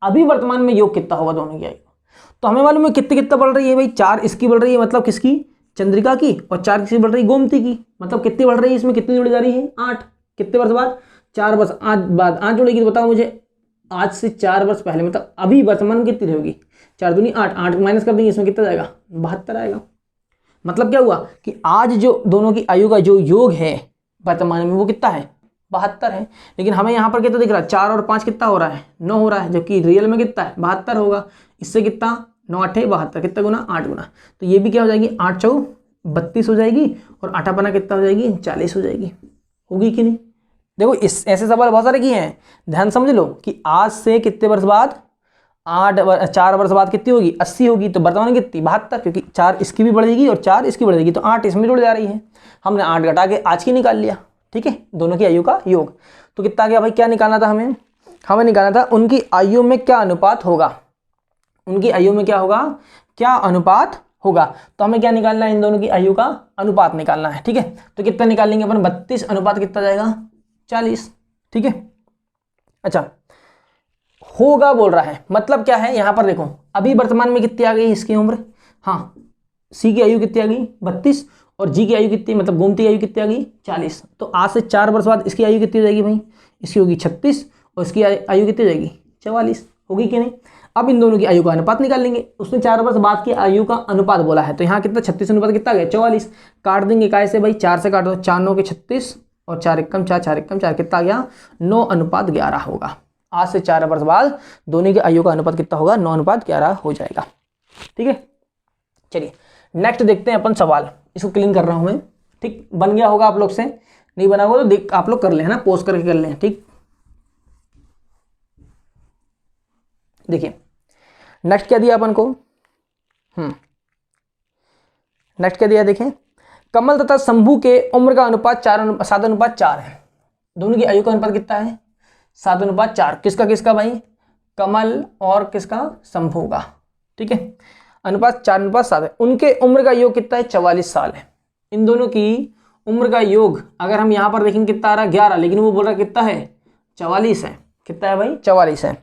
अभी वर्तमान में योग कितना होगा दोनों की आयु, तो हमें मालूम है कितनी बढ़ रही है भाई 4 इसकी बढ़ रही है, मतलब किसकी, चंद्रिका की, और 4 किसकी बढ़ रही है गोमती की, मतलब कितनी बढ़ रही है, इसमें कितनी जुड़ी जा रही है 8। कितने वर्ष बाद 4 वर्ष आज बाद 8 जुड़ेगी, तो बताओ मुझे आज से 4 वर्ष पहले, मतलब अभी वर्तमान कितनी रहेगी 4 दूनी 8, 8 माइनस कर देंगे, इसमें कितना जाएगा 72 आएगा। मतलब क्या हुआ कि आज जो दोनों की आयु का जो योग है वर्तमान में वो कितना है 72 है। लेकिन हमें यहाँ पर कितना दिख रहा है 4 और 5 कितना हो रहा है 9 हो रहा है, जबकि रियल में कितना है 72 होगा। इससे कितना 9 8 72, कितना गुना 8 गुना, तो ये भी क्या हो जाएगी 8 4 32 हो जाएगी, और 8 अपना कितना हो जाएगी 40 हो जाएगी। होगी कि नहीं। देखो इस ऐसे सवाल बहुत सारे किए हैं, ध्यान समझ लो कि आज से कितने वर्ष बाद 4 वर्ष बाद कितनी होगी 80 होगी, तो वर्तमान में कितनी 72, क्योंकि 4 इसकी भी बढ़ेगी और 4 इसकी बढ़ेगी, तो 8 इसमें जुड़ जा रही है। हमने 8 घटा के आज की निकाल लिया, ठीक है, दोनों की आयु का योग। तो कितना आ गया भाई, क्या निकालना था हमें निकालना था उनकी आयु में क्या अनुपात होगा, उनकी आयु में क्या होगा, क्या अनुपात होगा। तो हमें क्या निकालना है, इन दोनों की आयु का अनुपात निकालना है, ठीक है। तो कितना निकालेंगे अपन 32 अनुपात कितना जाएगा 40, ठीक है। अच्छा होगा बोल रहा है, मतलब क्या है, यहाँ पर देखो अभी वर्तमान में कितनी आ गई इसकी उम्र, हाँ सी की आयु कितनी आ गई 32, और जी की आयु कितनी, मतलब गोमती की आयु कितनी आ गई 40। तो आज से 4 वर्ष बाद इसकी आयु कितनी हो जाएगी भाई, इसकी होगी 36, और इसकी आयु कितनी हो जाएगी 44। होगी कि नहीं। अब इन दोनों की आयु का अनुपात निकाल लेंगे। उसने 4 वर्ष बाद की आयु का अनुपात बोला है, तो यहाँ कितना 36 अनुपात कितना गया 44। काट देंगे काय से भाई, 4 से काट दो, 4 9 के 36 और 4 एकम 4, 4 एकम 4, कितना आ गया 9:11 होगा। आज से 4 वर्ष बाद दोनों की आयु का अनुपात कितना होगा 9:11 हो जाएगा, ठीक है। चलिए नेक्स्ट देखते हैं अपन सवाल, इसको क्लीन कर रहा हूं मैं, ठीक। बन गया होगा आप लोग से, नहीं बना होगा तो देख आप लोग कर लें, है ना, पोस्ट करके कर लें, ठीक। देखिए नेक्स्ट क्या दिया अपन को, नेक्स्ट क्या दिया देखें, कमल तथा शंभू के उम्र का अनुपात 7:4 है। दोनों की आयु का अनुपात कितना है 7:4। किसका किसका भाई, कमल और किसका शंभू का, ठीक है। अनुपात 4:7 है। उनके उम्र का योग कितना है 44 साल है। इन दोनों की उम्र का योग अगर हम यहाँ पर देखेंगे कितना आ रहा है 11, लेकिन वो बोल रहा है कितना है 44 है। कितना है भाई 44 है।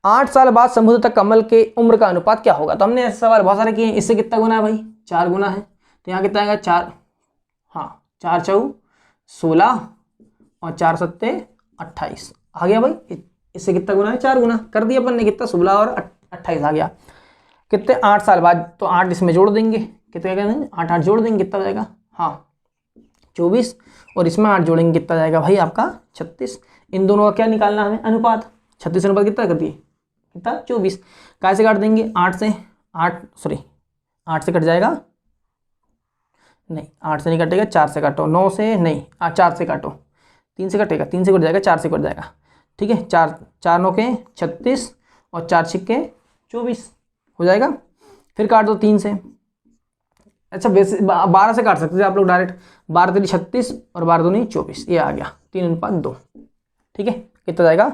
8 साल बाद शंभू तथा कमल के उम्र का अनुपात क्या होगा। तो हमने ऐसे सवाल बहुत सारे किए हैं, इससे कितना गुना है भाई 4 गुना है, तो यहाँ कितना आएगा 4, हाँ 4 4 16 और 4 7 28 आ गया भाई। इससे कितना गुना है 4 गुना कर दिया अपन ने, कितना 16 और 28 आ गया। कितने 8 साल बाद, तो 8 इसमें जोड़ देंगे, कितने क्या करेंगे 8 8 जोड़ देंगे, कितना हो जाएगा, हाँ 24, और इसमें 8 जोड़ेंगे, कितना जाएगा भाई आपका 36। इन दोनों का क्या निकालना हमें, अनुपात। 36 अनुपात कितना कर दिए, कितना 24। काय से काट देंगे, 8 से, 8 से कट जाएगा, नहीं 8 से नहीं कटेगा, 4 से काटो, 9 से नहीं, 4 से काटो, 3 से कटेगा, 3 से कट जाएगा, 4 से कट जाएगा, ठीक है। 4 9 के 36 और 4 6 के 24 हो जाएगा। फिर काट दो 3 से, अच्छा वैसे 12 से काट सकते थे आप लोग डायरेक्ट, 12 3 36 और 12 2 24, ये आ गया 3 अनुपात 2, ठीक है। कितना जाएगा,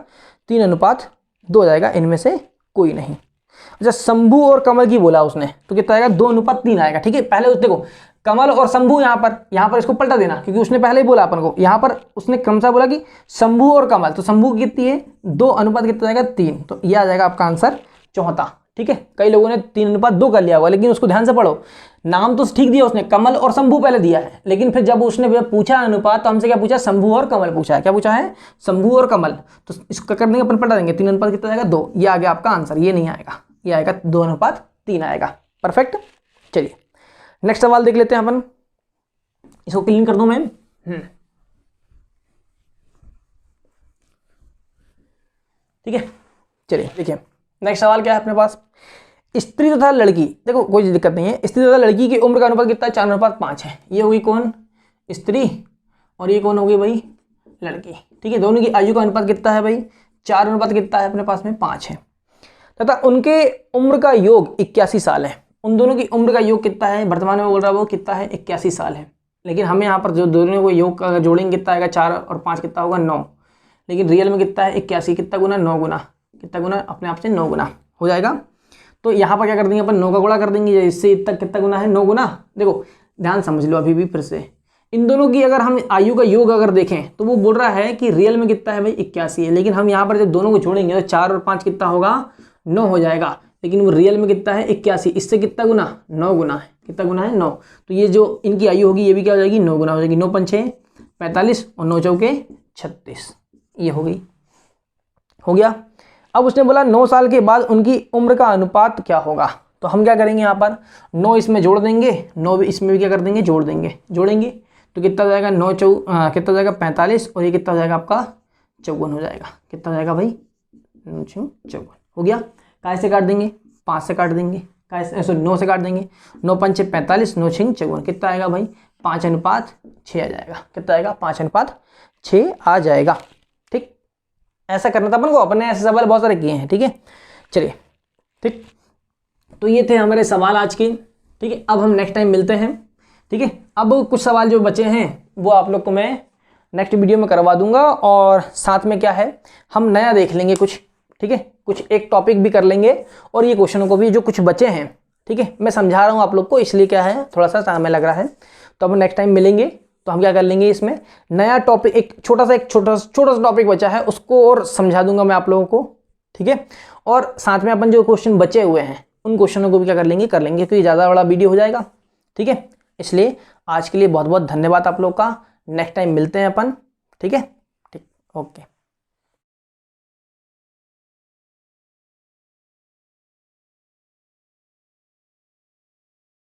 3 अनुपात 2 जाएगा, इनमें से कोई नहीं। अच्छा शंभू और कमल की बोला उसने, तो कितना आएगा 2 अनुपात 3 आएगा, ठीक है। पहले उस देखो कमल और शंभू, यहाँ पर इसको पलटा देना, क्योंकि उसने पहले ही बोला अपन को, यहाँ पर उसने क्रमशः बोला कि शंभू और कमल, तो शंभू की कितनी है 2 अनुपात कितना जाएगा 3, तो यह आ जाएगा आपका आंसर चौथा, ठीक है। कई लोगों ने 3 अनुपात 2 कर लिया हुआ, लेकिन उसको ध्यान से पढ़ो, नाम तो ठीक दिया उसने, कमल और शंभू पहले दिया है, लेकिन फिर जब उसने पूछा अनुपात, तो हमसे क्या पूछा, शंभू और कमल पूछा है, क्या पूछा है, शंभू और कमल, तो इसका कर देंगे अपन, पलटा देंगे, 3 अनुपात कितना जाएगा 2, ये आ गया आपका आंसर, ये नहीं आएगा, ये आएगा 2 अनुपात 3 आएगा, परफेक्ट। चलिए नेक्स्ट सवाल देख लेते हैं अपन, इसको क्लीन कर दूं मैं, ठीक है। चलिए देखिए नेक्स्ट सवाल क्या है अपने पास, स्त्री तथा लड़की, देखो कोई दिक्कत नहीं है, स्त्री तथा लड़की की उम्र का अनुपात कितना है, 4 अनुपात 5 है। ये होगी कौन, स्त्री, और ये कौन होगी भाई, लड़की, ठीक है। दोनों की आयु का अनुपात कितना है भाई, 4 अनुपात कितना है अपने पास में 5 है, तथा उनके उम्र का योग 81 साल है। उन दोनों की उम्र का योग कितना है, वर्तमान में बोल रहा है वो कितना है, 81 साल है, लेकिन हमें यहाँ पर जो दोनों को योग का जोड़ेंगे कितना आएगा, 4 और 5 कितना होगा 9, लेकिन रियल में कितना है 81, कितना गुना 9 गुना, कितना गुना अपने आप से 9 गुना हो जाएगा। तो यहाँ पर क्या कर देंगे अपन, 9 का गुणा कर देंगे, इससे इतना कितना गुना है 9 गुना। देखो ध्यान समझ लो अभी भी फिर से, इन दोनों की अगर हम आयु का योग अगर देखें, तो वो बोल रहा है कि रियल में कितना है भाई 81 है, लेकिन हम यहाँ पर जब दोनों को जोड़ेंगे तो 4 और 5 कितना होगा 9 हो जाएगा, लेकिन वो रियल में कितना है 81, इससे कितना गुना 9 गुना है, कितना गुना है 9, तो ये जो इनकी आयु होगी ये भी क्या हो जाएगी 9 गुना हो जाएगी, 9 5 6 45 और 9 चौके 36, ये हो गई, हो गया। अब उसने बोला 9 साल के बाद उनकी उम्र का अनुपात क्या होगा, तो हम क्या करेंगे यहाँ पर 9 इसमें जोड़ देंगे, 9 इसमें भी क्या कर देंगे जोड़ देंगे, जोड़ेंगे तो कितना हो जाएगा 9 कितना हो जाएगा 45, और ये कितना हो जाएगा आपका 54 हो जाएगा, कितना हो जाएगा भाई 54 हो गया। काय से काट देंगे, 5 से काट देंगे, काय से सॉरी 9 से काट देंगे, 9 5 6 45, 9 6 54, कितना आएगा भाई 5 अनुपात 6 आ जाएगा, कितना आएगा 5 अनुपात 6 आ जाएगा, ठीक। ऐसा करना था अपन को, अपन ने ऐसे सवाल बहुत सारे किए हैं, ठीक है। चलिए ठीक, तो ये थे हमारे सवाल आज के, ठीक है। अब हम नेक्स्ट टाइम मिलते हैं, ठीक है। अब कुछ सवाल जो बचे हैं वो आप लोग को मैं नेक्स्ट वीडियो में करवा दूंगा, और साथ में क्या है हम नया देख लेंगे कुछ, ठीक है, कुछ एक टॉपिक भी कर लेंगे, और ये क्वेश्चनों को भी जो कुछ बचे हैं, ठीक है, मैं समझा रहा हूँ आप लोग को, इसलिए क्या है थोड़ा सा समय लग रहा है, तो अब नेक्स्ट टाइम मिलेंगे तो हम क्या कर लेंगे, इसमें नया टॉपिक, एक छोटा सा टॉपिक बचा है उसको और समझा दूंगा मैं आप लोगों को, ठीक है। और साथ में अपन जो क्वेश्चन बचे हुए हैं उन क्वेश्चनों को भी क्या कर लेंगे, क्योंकि ज़्यादा बड़ा वीडियो हो जाएगा, ठीक है। इसलिए आज के लिए बहुत बहुत धन्यवाद आप लोग का, नेक्स्ट टाइम मिलते हैं अपन, ठीक है, ठीक, ओके।